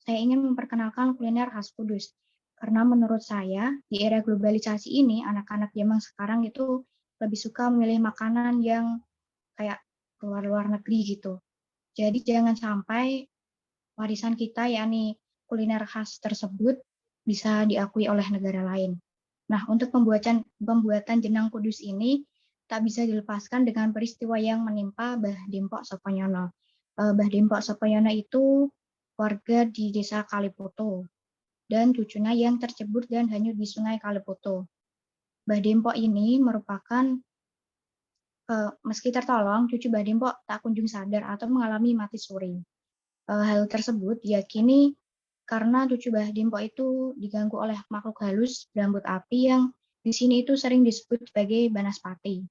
saya ingin memperkenalkan kuliner khas Kudus. Karena menurut saya, di era globalisasi ini, anak-anak zaman sekarang itu lebih suka memilih makanan yang kayak luar negeri gitu. Jadi jangan sampai warisan kita, yakni kuliner khas tersebut, bisa diakui oleh negara lain. Nah, untuk pembuatan jenang Kudus ini, tak bisa dilepaskan dengan peristiwa yang menimpa Mbah Dempok Soponyono. Mbah Dempok Soponyono itu warga di desa Kalipoto, dan cucunya yang tercebur dan hanyut di sungai Kalipoto. Mbah Dempok ini merupakan, meski tertolong, cucu Mbah Dempok tak kunjung sadar atau mengalami mati suri. Hal tersebut diyakini karena cucu Mbah Dempok itu diganggu oleh makhluk halus berambut api yang di sini itu sering disebut sebagai Banaspati.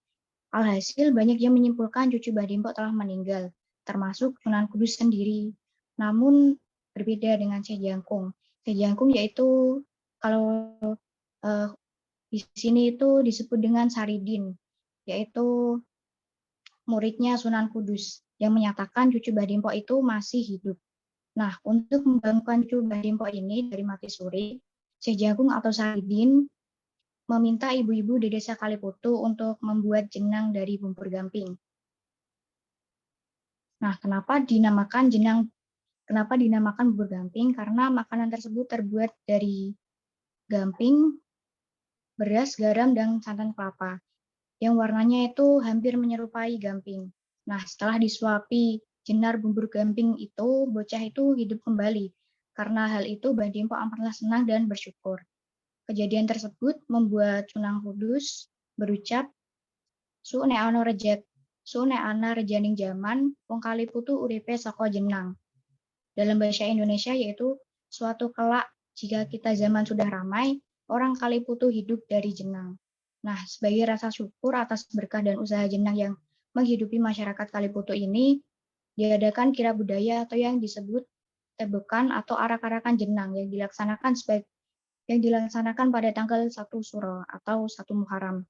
Alhasil banyak yang menyimpulkan cucu Mbah Dempok telah meninggal, termasuk Sunan Kudus sendiri. Namun berbeda dengan Syekh Jangkung. Syekh Jangkung yaitu kalau di sini itu disebut dengan Saridin, yaitu muridnya Sunan Kudus yang menyatakan cucu Mbah Dempok itu masih hidup. Nah, untuk membangunkan cucu Mbah Dempok ini dari mati suri, Syekh Jangkung atau Saridin meminta ibu-ibu di desa Kalipoto untuk membuat jenang dari bumbur gamping. Nah, kenapa dinamakan bubur gamping? Karena makanan tersebut terbuat dari gamping, beras, garam, dan santan kelapa, yang warnanya itu hampir menyerupai gamping. Nah, setelah disuapi jenar bubur gamping itu, bocah itu hidup kembali. Karena hal itu, Mbah Dempok amatlah senang dan bersyukur. Kejadian tersebut membuat Sunan Kudus berucap, Su nek ana rejaning jaman, wong Kaliputu uripe saka jenang. Dalam bahasa Indonesia yaitu, suatu kelak jika kita zaman sudah ramai, orang Kaliputu hidup dari jenang. Nah, sebagai rasa syukur atas berkah dan usaha jenang yang menghidupi masyarakat Kaliputu ini, diadakan kira budaya atau yang disebut tebekan atau arak-arakan jenang yang dilaksanakan pada tanggal 1 Suro atau 1 Muharram.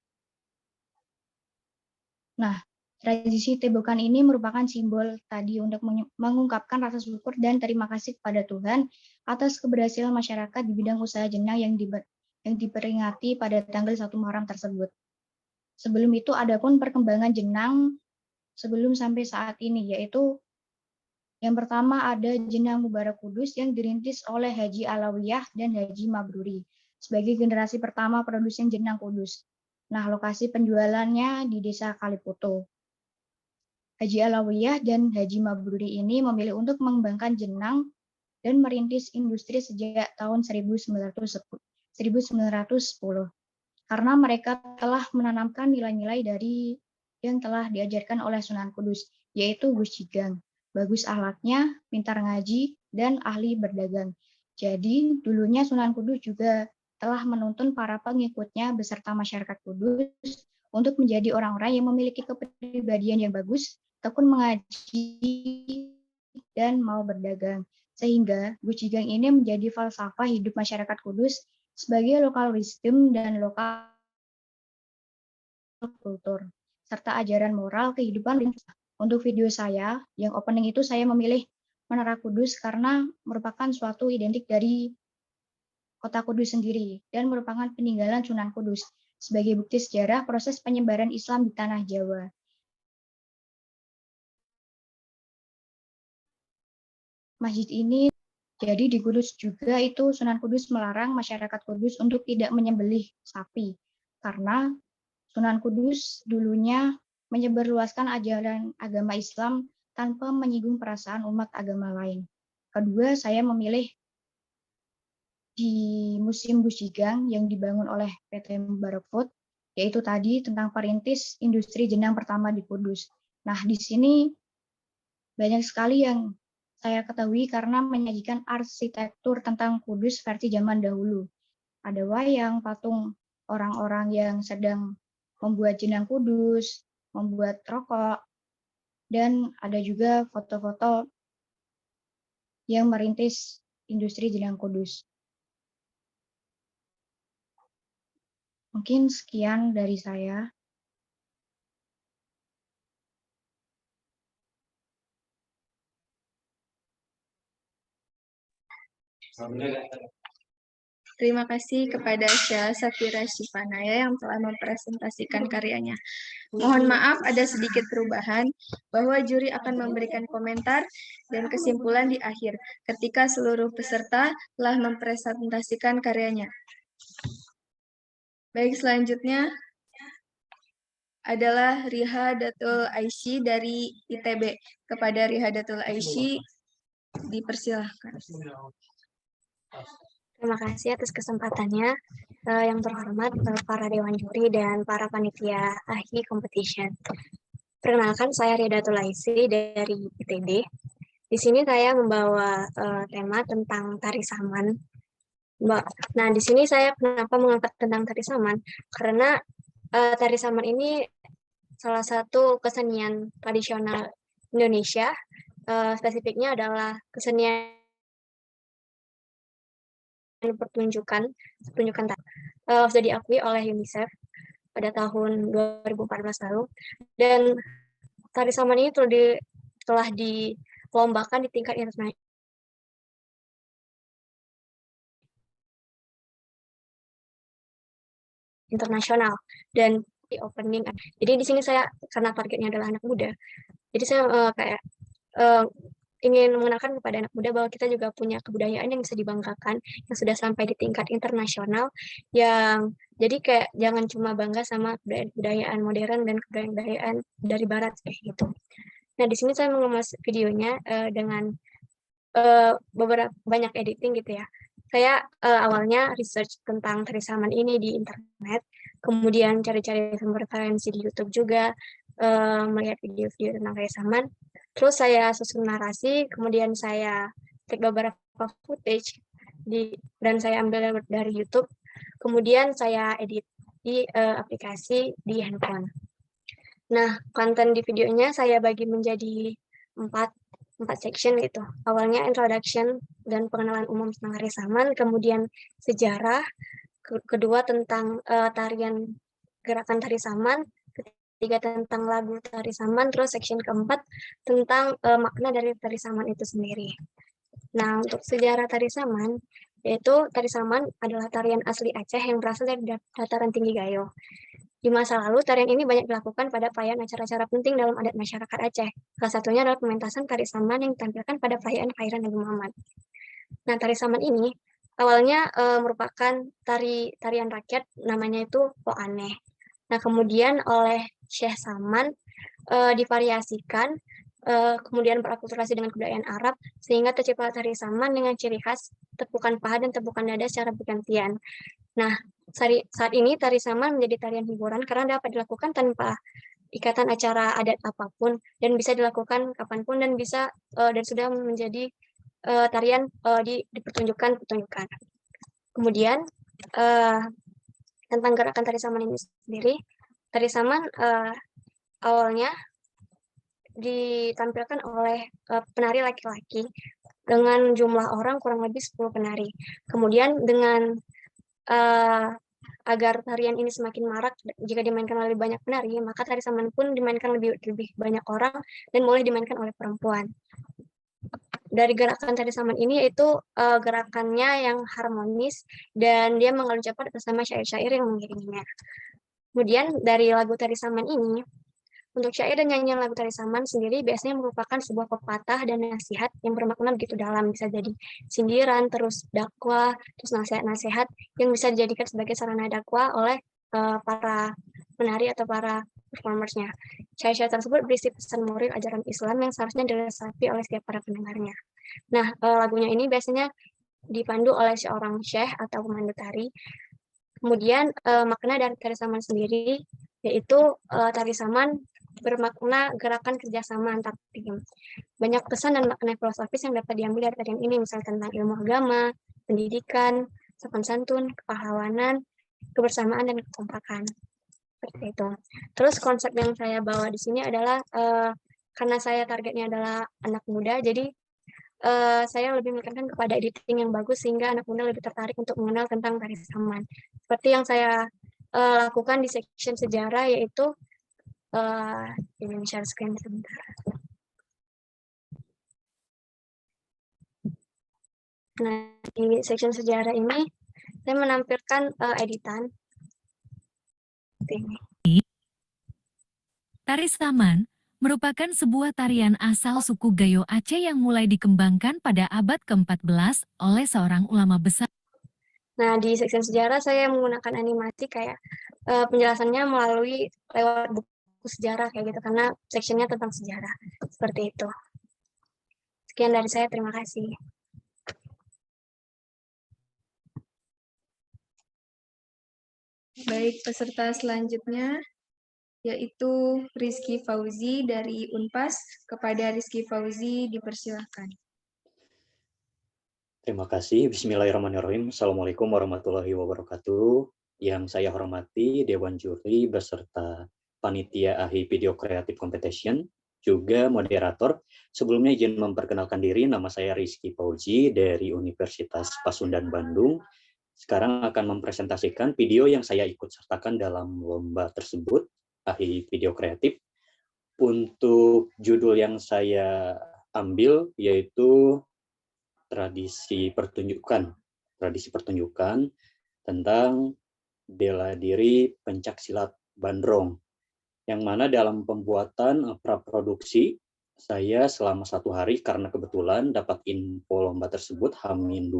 Nah, tradisi tebekan ini merupakan simbol tadi untuk mengungkapkan rasa syukur dan terima kasih kepada Tuhan atas keberhasilan masyarakat di bidang usaha jenang yang diperingati pada tanggal 1 Muharram tersebut. Sebelum itu ada pun perkembangan jenang sebelum sampai saat ini, yaitu yang pertama ada jenang Mubarak Kudus yang dirintis oleh Haji Alawiyah dan Haji Mabruri sebagai generasi pertama produsen jenang Kudus. Nah, lokasi penjualannya di desa Kalipoto. Haji Alawiyah dan Haji Mabruri ini memilih untuk mengembangkan jenang dan merintis industri sejak tahun 1910. Karena mereka telah menanamkan nilai-nilai dari yang telah diajarkan oleh Sunan Kudus, yaitu Gus Jigang. Bagus akhlaknya, pintar ngaji, dan ahli berdagang. Jadi, dulunya Sunan Kudus juga telah menuntun para pengikutnya beserta masyarakat Kudus untuk menjadi orang-orang yang memiliki kepribadian yang bagus, tekun mengaji, dan mau berdagang. Sehingga Gus Jigang ini menjadi falsafah hidup masyarakat Kudus sebagai lokal wisdom dan lokal kultur, serta ajaran moral kehidupan. Untuk video saya, yang opening itu saya memilih Menara Kudus karena merupakan suatu identik dari kota Kudus sendiri dan merupakan peninggalan Sunan Kudus. sebagai bukti sejarah proses penyebaran Islam di tanah Jawa. Masjid ini jadi di Kudus juga itu Sunan Kudus melarang masyarakat Kudus untuk tidak menyembelih sapi karena Sunan Kudus dulunya menyebarluaskan ajaran agama Islam tanpa menyinggung perasaan umat agama lain. Kedua, saya memilih di Museum Busigang yang dibangun oleh PT Mubarak Food, yaitu tadi tentang perintis industri jenang pertama di Kudus. Nah, di sini banyak sekali yang saya ketahui karena menyajikan arsitektur tentang Kudus versi zaman dahulu. Ada wayang, patung orang-orang yang sedang membuat jenang Kudus, membuat rokok, dan ada juga foto-foto yang merintis industri jenang Kudus. Mungkin sekian dari saya. Terima kasih kepada Syah Safira Shifanaya yang telah mempresentasikan karyanya. Mohon maaf ada sedikit perubahan, bahwa juri akan memberikan komentar dan kesimpulan di akhir, ketika seluruh peserta telah mempresentasikan karyanya. Baik, selanjutnya adalah Rihadatul Aisy dari ITB. Kepada Rihadatul Aisy, dipersilahkan. Terima kasih atas kesempatannya. Yang terhormat para dewan juri dan para panitia AHI competition. Perkenalkan, saya Rihadatul Aisy dari ITB. Di sini saya membawa tema tentang tari saman. Nah, di sini saya kenapa mengangkat tentang tari saman? Karena tari saman ini salah satu kesenian tradisional Indonesia. Spesifiknya adalah kesenian pertunjukan sudah diakui oleh UNICEF pada tahun 2014 lalu, dan tari saman ini telah dilombakan di tingkat internasional dan di opening. Jadi di sini saya, karena targetnya adalah anak muda, jadi saya ingin mengenalkan kepada anak muda bahwa kita juga punya kebudayaan yang bisa dibanggakan, yang sudah sampai di tingkat internasional, yang jadi kayak jangan cuma bangga sama kebudayaan modern dan kebudayaan dari barat kayak gitu. Nah, di sini saya mengemas videonya dengan beberapa banyak editing gitu ya. Saya awalnya research tentang tari saman ini di internet, kemudian cari-cari sumber referensi di YouTube juga, melihat video-video tentang tari saman. Terus saya susun narasi, kemudian saya take beberapa footage dan saya ambil dari YouTube, kemudian saya edit di aplikasi di handphone. Nah, konten di videonya saya bagi menjadi empat section gitu. Awalnya introduction dan pengenalan umum tentang tari saman, kemudian sejarah, kedua tentang tarian gerakan tari saman, ketiga tentang lagu tari saman, terus section keempat tentang makna dari tari saman itu sendiri. Nah, untuk sejarah tari saman, yaitu tari saman adalah tarian asli Aceh yang berasal dari dataran tinggi Gayo. Di masa lalu, tarian ini banyak dilakukan pada perayaan acara-acara penting dalam adat masyarakat Aceh. Salah satunya adalah pementasan tari saman yang ditampilkan pada perayaan kelahiran Nabi Muhammad. Nah, tari saman ini awalnya merupakan tarian rakyat, namanya itu Poaneh. Nah, kemudian oleh Syekh Saman divariasikan, kemudian berakulturasi dengan kebudayaan Arab, sehingga tercipta tari saman dengan ciri khas tepukan paha dan tepukan dada secara bergantian. Nah, saat ini tari saman menjadi tarian hiburan karena dapat dilakukan tanpa ikatan acara adat apapun, dan bisa dilakukan kapanpun, dan bisa dan sudah menjadi tarian di pertunjukan. Kemudian tentang gerakan tari saman ini sendiri, tari saman awalnya ditampilkan oleh penari laki-laki dengan jumlah orang kurang lebih 10 penari. Kemudian dengan agar tarian ini semakin marak jika dimainkan oleh banyak penari, maka tari saman pun dimainkan lebih banyak orang dan boleh dimainkan oleh perempuan. Dari gerakan tari saman ini yaitu gerakannya yang harmonis dan dia mengalun cepat bersama syair-syair yang mengiringinya. Kemudian dari lagu Tari Saman ini, untuk syair dan nyanyian lagu Tari Saman sendiri biasanya merupakan sebuah pepatah dan nasihat yang bermakna begitu dalam, bisa jadi sindiran, terus dakwah, terus nasihat-nasihat yang bisa dijadikan sebagai sarana dakwah oleh para penari atau para performersnya. Syair-syair tersebut berisi pesan moral ajaran Islam yang seharusnya diresapi oleh setiap para pendengarnya. Nah, lagunya ini biasanya dipandu oleh seorang syekh atau pemandu tari. Kemudian makna dari tari saman sendiri yaitu tari saman bermakna gerakan kerjasama antar tim. Banyak pesan dan makna filosofis yang dapat diambil dari tarian ini, misalnya tentang ilmu agama, pendidikan, sopan santun, kepahlawanan, kebersamaan, dan kekompakan. Seperti itu. Terus konsep yang saya bawa di sini adalah karena saya targetnya adalah anak muda, jadi saya lebih menekankan kepada editing yang bagus sehingga anak muda lebih tertarik untuk mengenal tentang tari saman. Seperti yang saya lakukan di section sejarah, yaitu ini share screen sebentar. Nah, di section sejarah ini saya menampilkan editan. Ini. Tari Saman merupakan sebuah tarian asal suku Gayo Aceh yang mulai dikembangkan pada abad ke-14 oleh seorang ulama besar. Nah, di section sejarah saya menggunakan animasi kayak penjelasannya melalui lewat buku sejarah kayak gitu, karena sectionnya tentang sejarah. Seperti itu. Sekian dari saya, terima kasih. Baik, peserta selanjutnya yaitu Rizky Fauzi dari Unpas. Kepada Rizky Fauzi dipersilakan. Terima kasih. Bismillahirrahmanirrahim. Assalamualaikum warahmatullahi wabarakatuh. Yang saya hormati Dewan Juri beserta Panitia AHI Video Creative Competition, juga moderator. Sebelumnya izin memperkenalkan diri, nama saya Rizky Fauzi dari Universitas Pasundan Bandung. Sekarang akan mempresentasikan video yang saya ikut sertakan dalam lomba tersebut, AHI Video Kreatif. Untuk judul yang saya ambil yaitu tradisi pertunjukan tentang bela diri pencak silat Bandrong, yang mana dalam pembuatan praproduksi saya selama 1 hari, karena kebetulan dapat info lomba tersebut H-2,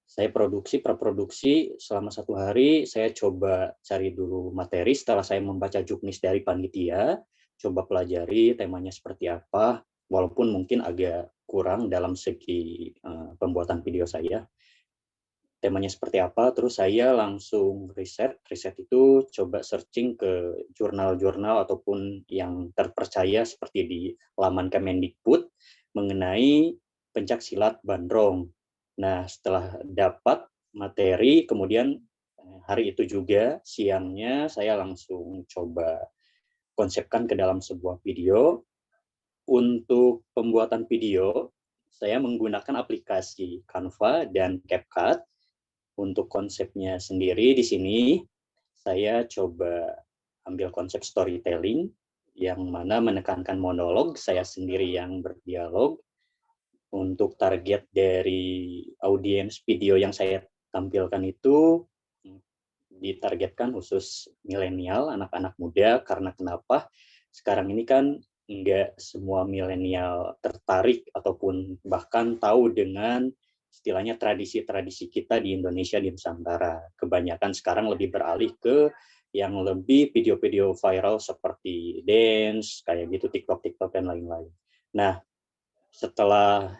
saya praproduksi selama 1 hari. Saya coba cari dulu materi setelah saya membaca juknis dari panitia, coba pelajari temanya seperti apa, walaupun mungkin agak kurang dalam segi pembuatan video saya. Temanya seperti apa, terus saya langsung riset itu coba searching ke jurnal-jurnal ataupun yang terpercaya seperti di laman Kemendikbud mengenai pencak silat Bandrong. Nah, setelah dapat materi, kemudian hari itu juga siangnya saya langsung coba konsepkan ke dalam sebuah video. Untuk pembuatan video, saya menggunakan aplikasi Canva dan CapCut. Untuk konsepnya sendiri di sini, saya coba ambil konsep storytelling, yang mana menekankan monolog, saya sendiri yang berdialog. Untuk target dari audiens video yang saya tampilkan itu ditargetkan khusus milenial, anak-anak muda, karena kenapa? Sekarang ini kan nggak semua milenial tertarik ataupun bahkan tahu dengan istilahnya tradisi-tradisi kita di Indonesia, di Nusantara. Kebanyakan sekarang lebih beralih ke yang lebih video-video viral seperti dance, kayak gitu, TikTok dan lain-lain. Nah, setelah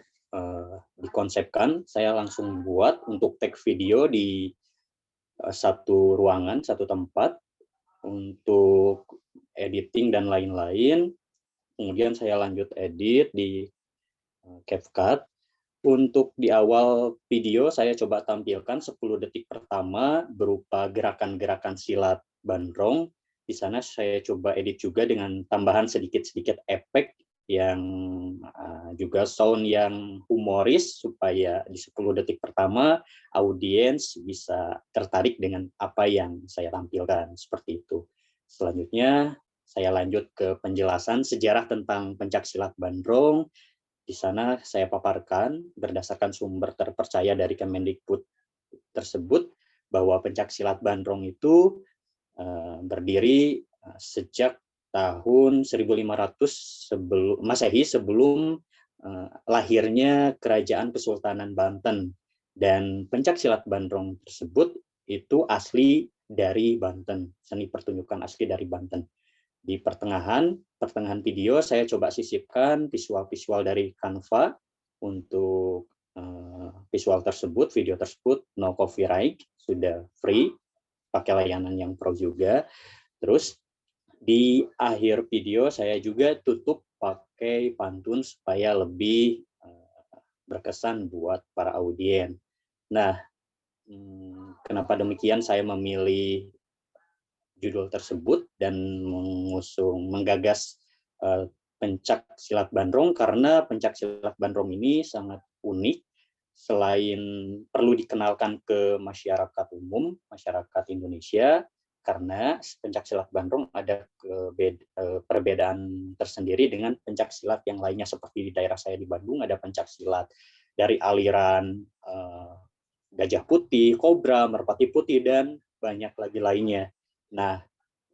dikonsepkan, saya langsung buat untuk tag video di satu ruangan, satu tempat untuk editing dan lain-lain. Kemudian saya lanjut edit di CapCut. Untuk di awal video saya coba tampilkan 10 detik pertama berupa gerakan-gerakan silat Bandrong. Di sana saya coba edit juga dengan tambahan sedikit-sedikit efek yang juga sound yang humoris, supaya di 10 detik pertama audiens bisa tertarik dengan apa yang saya tampilkan, seperti itu. Selanjutnya saya lanjut ke penjelasan sejarah tentang pencak silat Bandrong. Di sana saya paparkan berdasarkan sumber terpercaya dari Kemendikbud tersebut bahwa pencak silat Bandrong itu berdiri sejak tahun 1500 sebelum Masehi, sebelum lahirnya Kerajaan Kesultanan Banten, dan pencaksilat Bandrong tersebut itu asli dari Banten, seni pertunjukan asli dari Banten. Di pertengahan video saya coba sisipkan visual-visual dari Canva untuk visual tersebut, video tersebut no copyright, sudah free, pakai layanan yang pro juga. Terus di akhir video saya juga tutup pakai pantun supaya lebih berkesan buat para audien. Nah, kenapa demikian saya memilih judul tersebut dan menggagas pencak silat Bandrong, karena pencak silat Bandrong ini sangat unik. Selain perlu dikenalkan ke masyarakat umum, masyarakat Indonesia, karena pencak silat Bandrong ada perbedaan tersendiri dengan pencak silat yang lainnya. Seperti di daerah saya di Bandung ada pencak silat dari aliran Gajah Putih, Kobra, Merpati Putih, dan banyak lagi lainnya. Nah,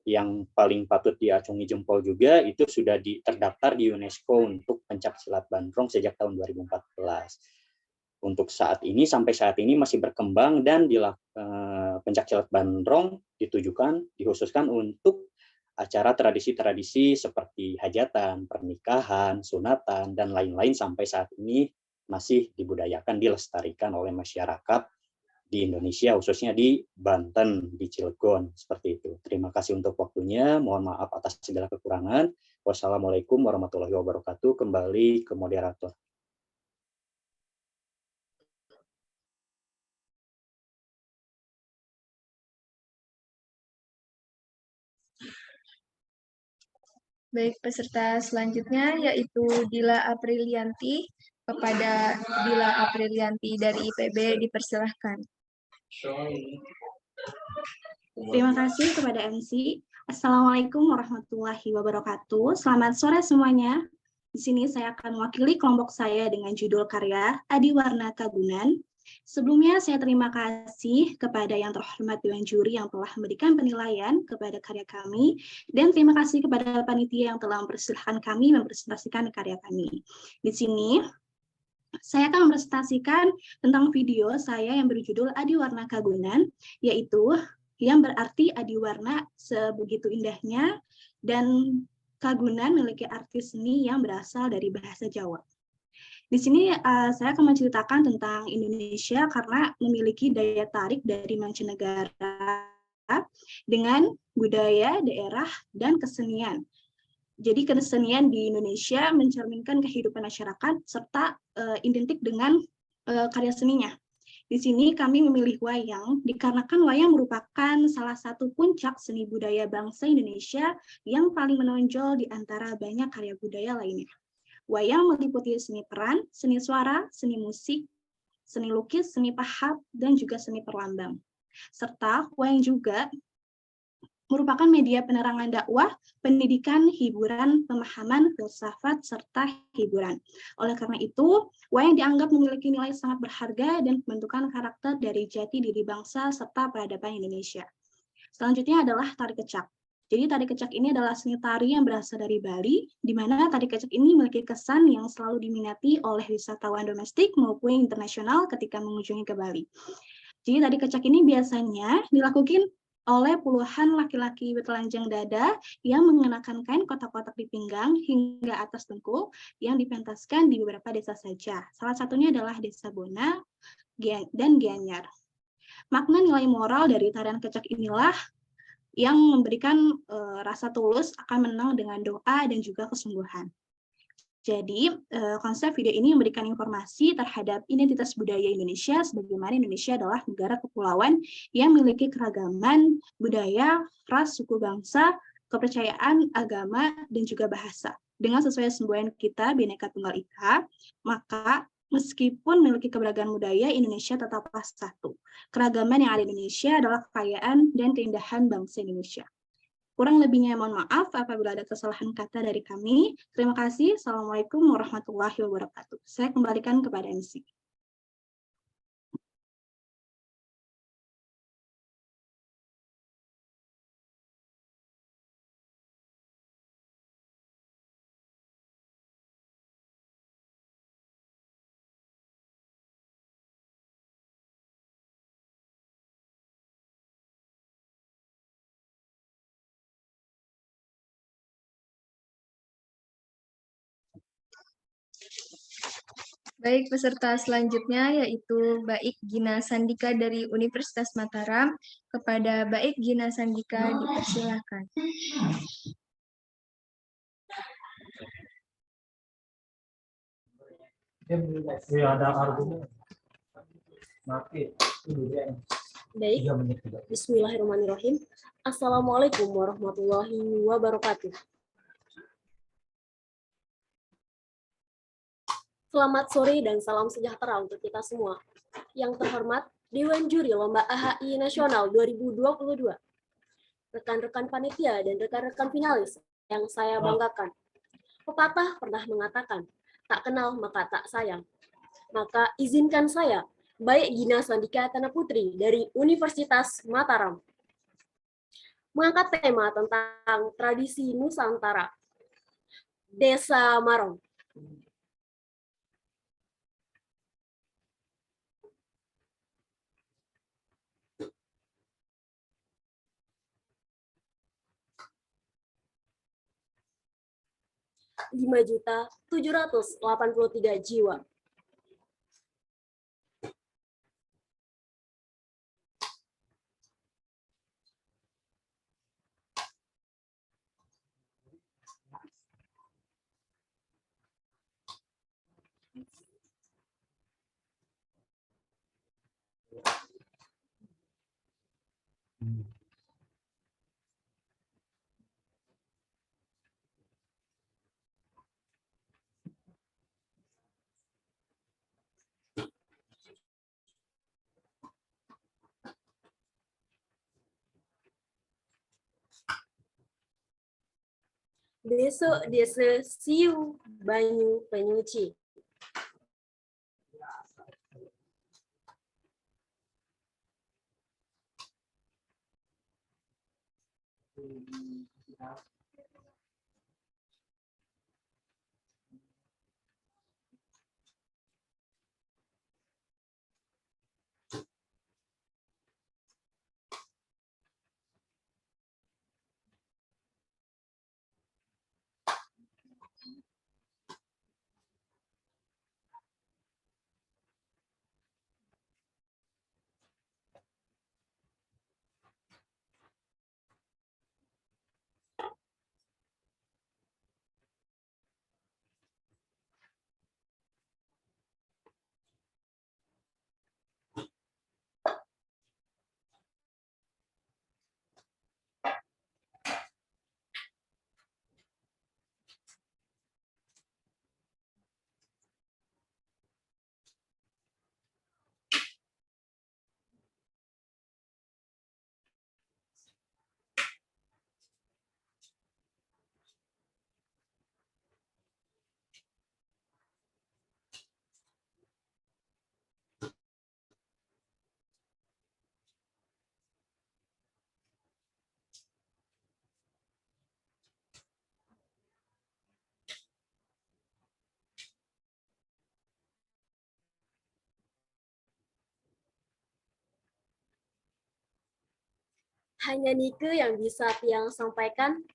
yang paling patut diacungi jempol juga itu sudah terdaftar di UNESCO untuk pencak silat Bandrong sejak tahun 2014. Untuk saat ini, sampai saat ini masih berkembang, dan pencak silat Bandrong dikhususkan untuk acara tradisi-tradisi seperti hajatan, pernikahan, sunatan, dan lain-lain. Sampai saat ini masih dibudayakan, dilestarikan oleh masyarakat di Indonesia, khususnya di Banten, di Cilegon, seperti itu. Terima kasih untuk waktunya, mohon maaf atas segala kekurangan. Wassalamualaikum warahmatullahi wabarakatuh. Kembali ke moderator. Baik, peserta selanjutnya yaitu Dila Aprilianti. Kepada Dila Aprilianti dari IPB dipersilahkan. Terima kasih kepada MC. Assalamualaikum warahmatullahi wabarakatuh. Selamat sore semuanya. Di sini saya akan mewakili kelompok saya dengan judul karya Adiwarna Kagunan. Sebelumnya saya terima kasih kepada yang terhormat Dewan Juri yang telah memberikan penilaian kepada karya kami, dan terima kasih kepada panitia yang telah mempersilahkan kami mempresentasikan karya kami. Di sini saya akan mempresentasikan tentang video saya yang berjudul Adiwarna Kagunan, yaitu yang berarti adiwarna sebegitu indahnya, dan kagunan memiliki arti seni yang berasal dari bahasa Jawa. Di sini saya akan menceritakan tentang Indonesia karena memiliki daya tarik dari mancanegara dengan budaya, daerah, dan kesenian. Jadi kesenian di Indonesia mencerminkan kehidupan masyarakat serta identik dengan karya seninya. Di sini kami memilih wayang dikarenakan wayang merupakan salah satu puncak seni budaya bangsa Indonesia yang paling menonjol di antara banyak karya budaya lainnya. Wayang meliputi seni peran, seni suara, seni musik, seni lukis, seni pahat, dan juga seni perlambang. Serta wayang juga merupakan media penerangan dakwah, pendidikan, hiburan, pemahaman, filsafat, serta hiburan. Oleh karena itu, wayang dianggap memiliki nilai sangat berharga dan pembentukan karakter dari jati diri bangsa serta peradaban Indonesia. Selanjutnya adalah tari kecak. Jadi tari kecak ini adalah seni tari yang berasal dari Bali, di mana tari kecak ini memiliki kesan yang selalu diminati oleh wisatawan domestik maupun internasional ketika mengunjungi ke Bali. Jadi tari kecak ini biasanya dilakukan oleh puluhan laki-laki bertelanjang dada yang mengenakan kain kotak-kotak di pinggang hingga atas dengkul yang dipentaskan di beberapa desa saja. Salah satunya adalah Desa Bona dan Gianyar. Makna nilai moral dari tarian kecak inilah yang memberikan rasa tulus akan menang dengan doa dan juga kesungguhan. Jadi, konsep video ini memberikan informasi terhadap identitas budaya Indonesia, sebagaimana Indonesia adalah negara kepulauan yang memiliki keragaman budaya, ras, suku bangsa, kepercayaan, agama, dan juga bahasa. Dengan sesuai semboyan kita, Bhinneka Tunggal Ika, maka meskipun memiliki keberagaman budaya, Indonesia tetaplah satu. Keragaman yang ada di Indonesia adalah kekayaan dan keindahan bangsa Indonesia. Kurang lebihnya mohon maaf apabila ada kesalahan kata dari kami. Terima kasih. Assalamualaikum warahmatullahi wabarakatuh. Saya kembalikan kepada MC. Baik, peserta selanjutnya yaitu Baik Gina Sandika dari Universitas Mataram. Kepada Baik Gina Sandika dipersilakan. Ada argumen. Baik, bismillahirrahmanirrahim. Assalamualaikum warahmatullahi wabarakatuh. Selamat sore dan salam sejahtera untuk kita semua. Yang terhormat, Dewan Juri Lomba AHI Nasional 2022. Rekan-rekan panitia dan rekan-rekan finalis yang saya banggakan. Pepatah pernah mengatakan, tak kenal maka tak sayang. Maka izinkan saya, Baik Gina Sandika Tana Putri dari Universitas Mataram, mengangkat tema tentang tradisi Nusantara, Desa Marong. (5.783 jiwa). Desa Siu Banyu Penyuci. Hanya Nike yang bisa Tiang sampaikan.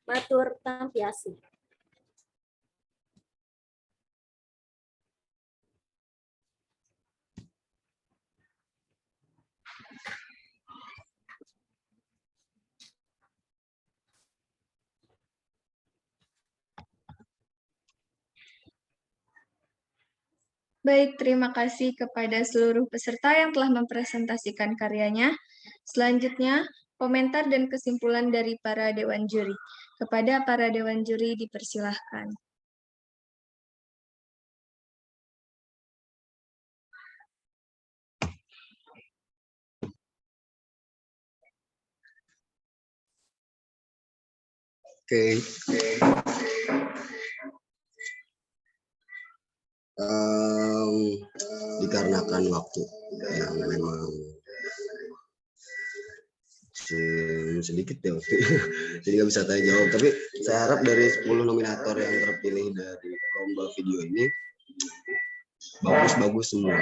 Matur tampiasi. Baik, terima kasih kepada seluruh peserta yang telah mempresentasikan karyanya. Selanjutnya, komentar dan kesimpulan dari para dewan juri. Kepada para dewan juri dipersilahkan. Oke. Dikarenakan waktu yang memang sedikit ya waktu, jadi nggak bisa tanya jawab. Tapi saya harap dari 10 nominator yang terpilih dari lomba video ini bagus-bagus semua,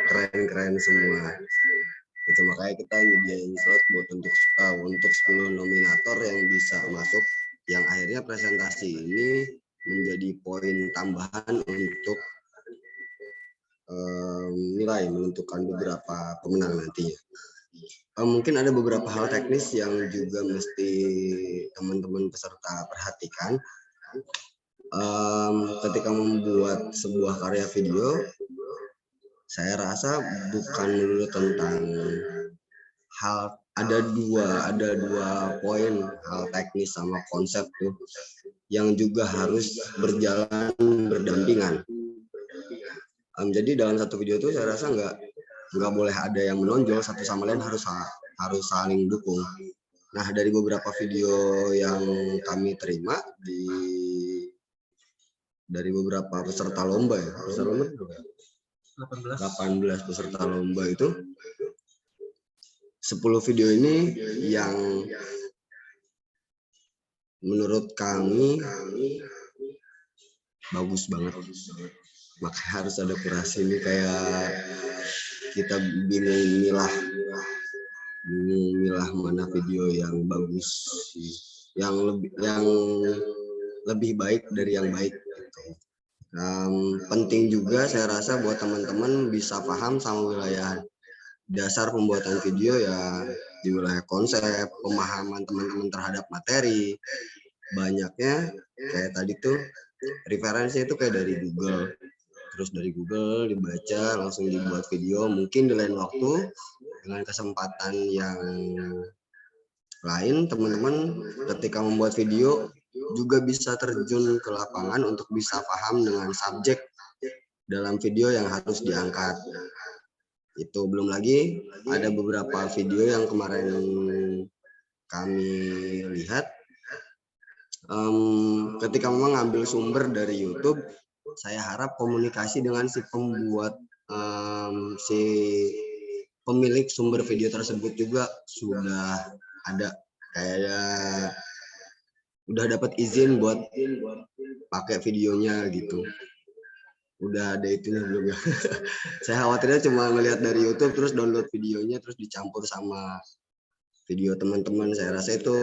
keren-keren semua. Itu makanya kita nyediain slot buat untuk 10 nominator yang bisa masuk, yang akhirnya presentasi ini menjadi poin tambahan untuk nilai menentukan beberapa pemenang nantinya. Mungkin ada beberapa hal teknis yang juga mesti teman-teman peserta perhatikan. Ketika membuat sebuah karya video, saya rasa bukan melulu tentang hal, ada dua poin hal teknis sama konsep tuh yang juga harus berjalan berdampingan. Jadi dalam satu video tuh saya rasa nggak boleh ada yang menonjol, satu sama lain harus saling dukung. Nah, dari beberapa video yang kami terima dari beberapa peserta lomba ya, 18 peserta lomba itu, 10 video ini yang menurut kami bagus banget. Makanya harus ada kurasi ini, kayak kita bingung milah mana video yang bagus, yang lebih baik dari yang baik. Penting juga saya rasa buat teman-teman bisa paham sama wilayah dasar pembuatan video ya, di wilayah konsep, pemahaman teman-teman terhadap materi. Banyaknya kayak tadi tuh referensi itu kayak dari Google, terus dari Google dibaca langsung dibuat video. Mungkin di lain waktu dengan kesempatan yang lain, teman-teman ketika membuat video juga bisa terjun ke lapangan untuk bisa paham dengan subjek dalam video yang harus diangkat. Itu belum lagi ada beberapa video yang kemarin kami lihat, ketika memang ngambil sumber dari YouTube, saya harap komunikasi dengan si pembuat, si pemilik sumber video tersebut juga sudah ada kayak udah dapat izin buat pakai videonya gitu. Udah ada itunya belum ya? Saya khawatirnya cuma melihat dari YouTube terus download videonya terus dicampur sama video teman-teman. Saya rasa itu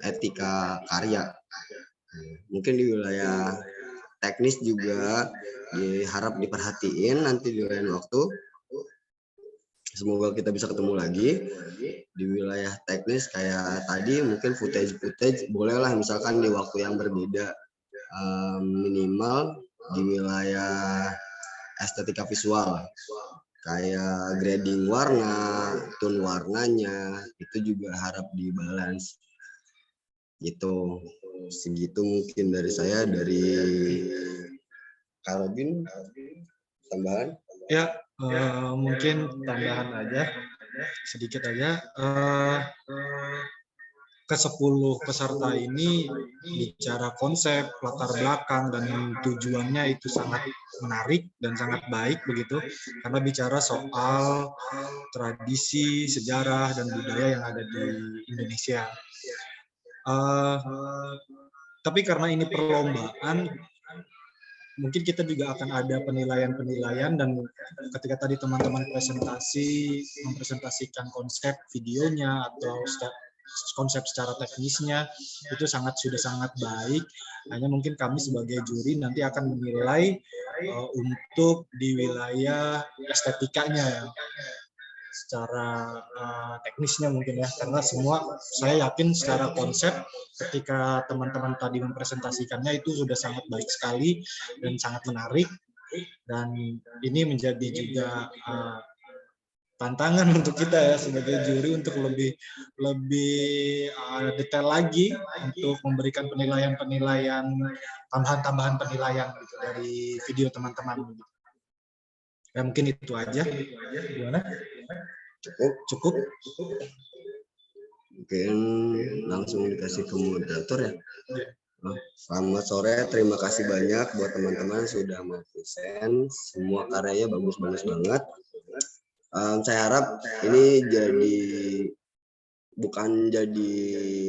etika karya. Mungkin di wilayah teknis juga diharap diperhatiin nanti di lain waktu. Semoga kita bisa ketemu lagi di wilayah teknis kayak tadi. Mungkin footage bolehlah misalkan di waktu yang berbeda, minimal di wilayah estetika visual kayak grading warna, tone warnanya itu juga harap dibalance gitu. Segitu mungkin dari saya. Dari Kalbin tambahan ya, mungkin tambahan aja sedikit aja. Ke-10 peserta ini bicara konsep, latar belakang, dan tujuannya itu sangat menarik dan sangat baik begitu, karena bicara soal tradisi, sejarah, dan budaya yang ada di Indonesia. Tapi karena ini perlombaan, mungkin kita juga akan ada penilaian-penilaian, dan ketika tadi teman-teman mempresentasikan konsep videonya atau konsep secara teknisnya itu sudah sangat baik. Hanya mungkin kami sebagai juri nanti akan menilai untuk di wilayah estetikanya ya, secara teknisnya mungkin ya, karena semua saya yakin secara konsep ketika teman-teman tadi mempresentasikannya itu sudah sangat baik sekali dan sangat menarik, dan ini menjadi juga tantangan untuk kita ya sebagai juri untuk lebih detail lagi untuk memberikan penilaian-penilaian, tambahan penilaian gitu dari video teman-teman. Ya mungkin itu aja. Gimana? Cukup. Mungkin langsung dikasih ke moderator ya. Selamat sore, terima kasih banyak buat teman-teman sudah mau present. Semua karyanya bagus-bagus banget. Saya harap ini bukan jadi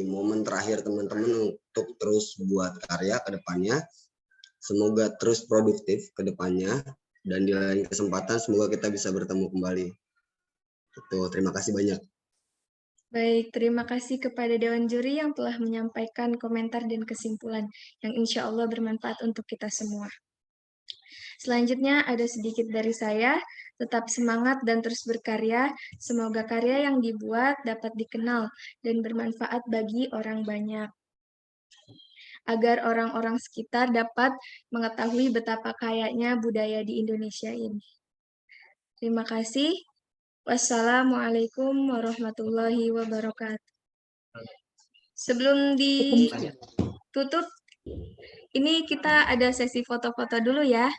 momen terakhir teman-teman untuk terus buat karya ke depannya. Semoga terus produktif ke depannya. Dan di lain kesempatan semoga kita bisa bertemu kembali. Itu, terima kasih banyak. Baik, terima kasih kepada Dewan Juri yang telah menyampaikan komentar dan kesimpulan yang insya Allah bermanfaat untuk kita semua. Selanjutnya ada sedikit dari saya, tetap semangat dan terus berkarya. Semoga karya yang dibuat dapat dikenal dan bermanfaat bagi orang banyak, agar orang-orang sekitar dapat mengetahui betapa kayanya budaya di Indonesia ini. Terima kasih. Wassalamualaikum warahmatullahi wabarakatuh. Sebelum ditutup, ini kita ada sesi foto-foto dulu ya.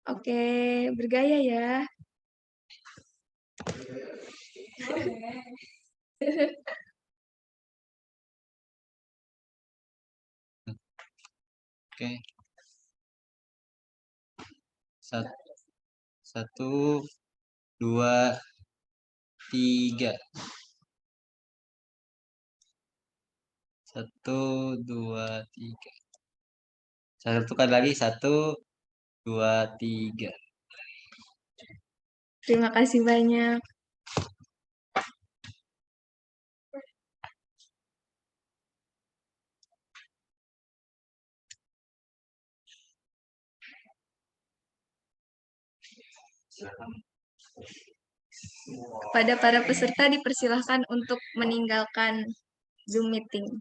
Oke, bergaya ya. Oke. Satu, dua, tiga. Satu, dua, tiga. Satu kali lagi, 1, 2, 3. Terima kasih banyak. Kepada para peserta dipersilahkan untuk meninggalkan Zoom meeting.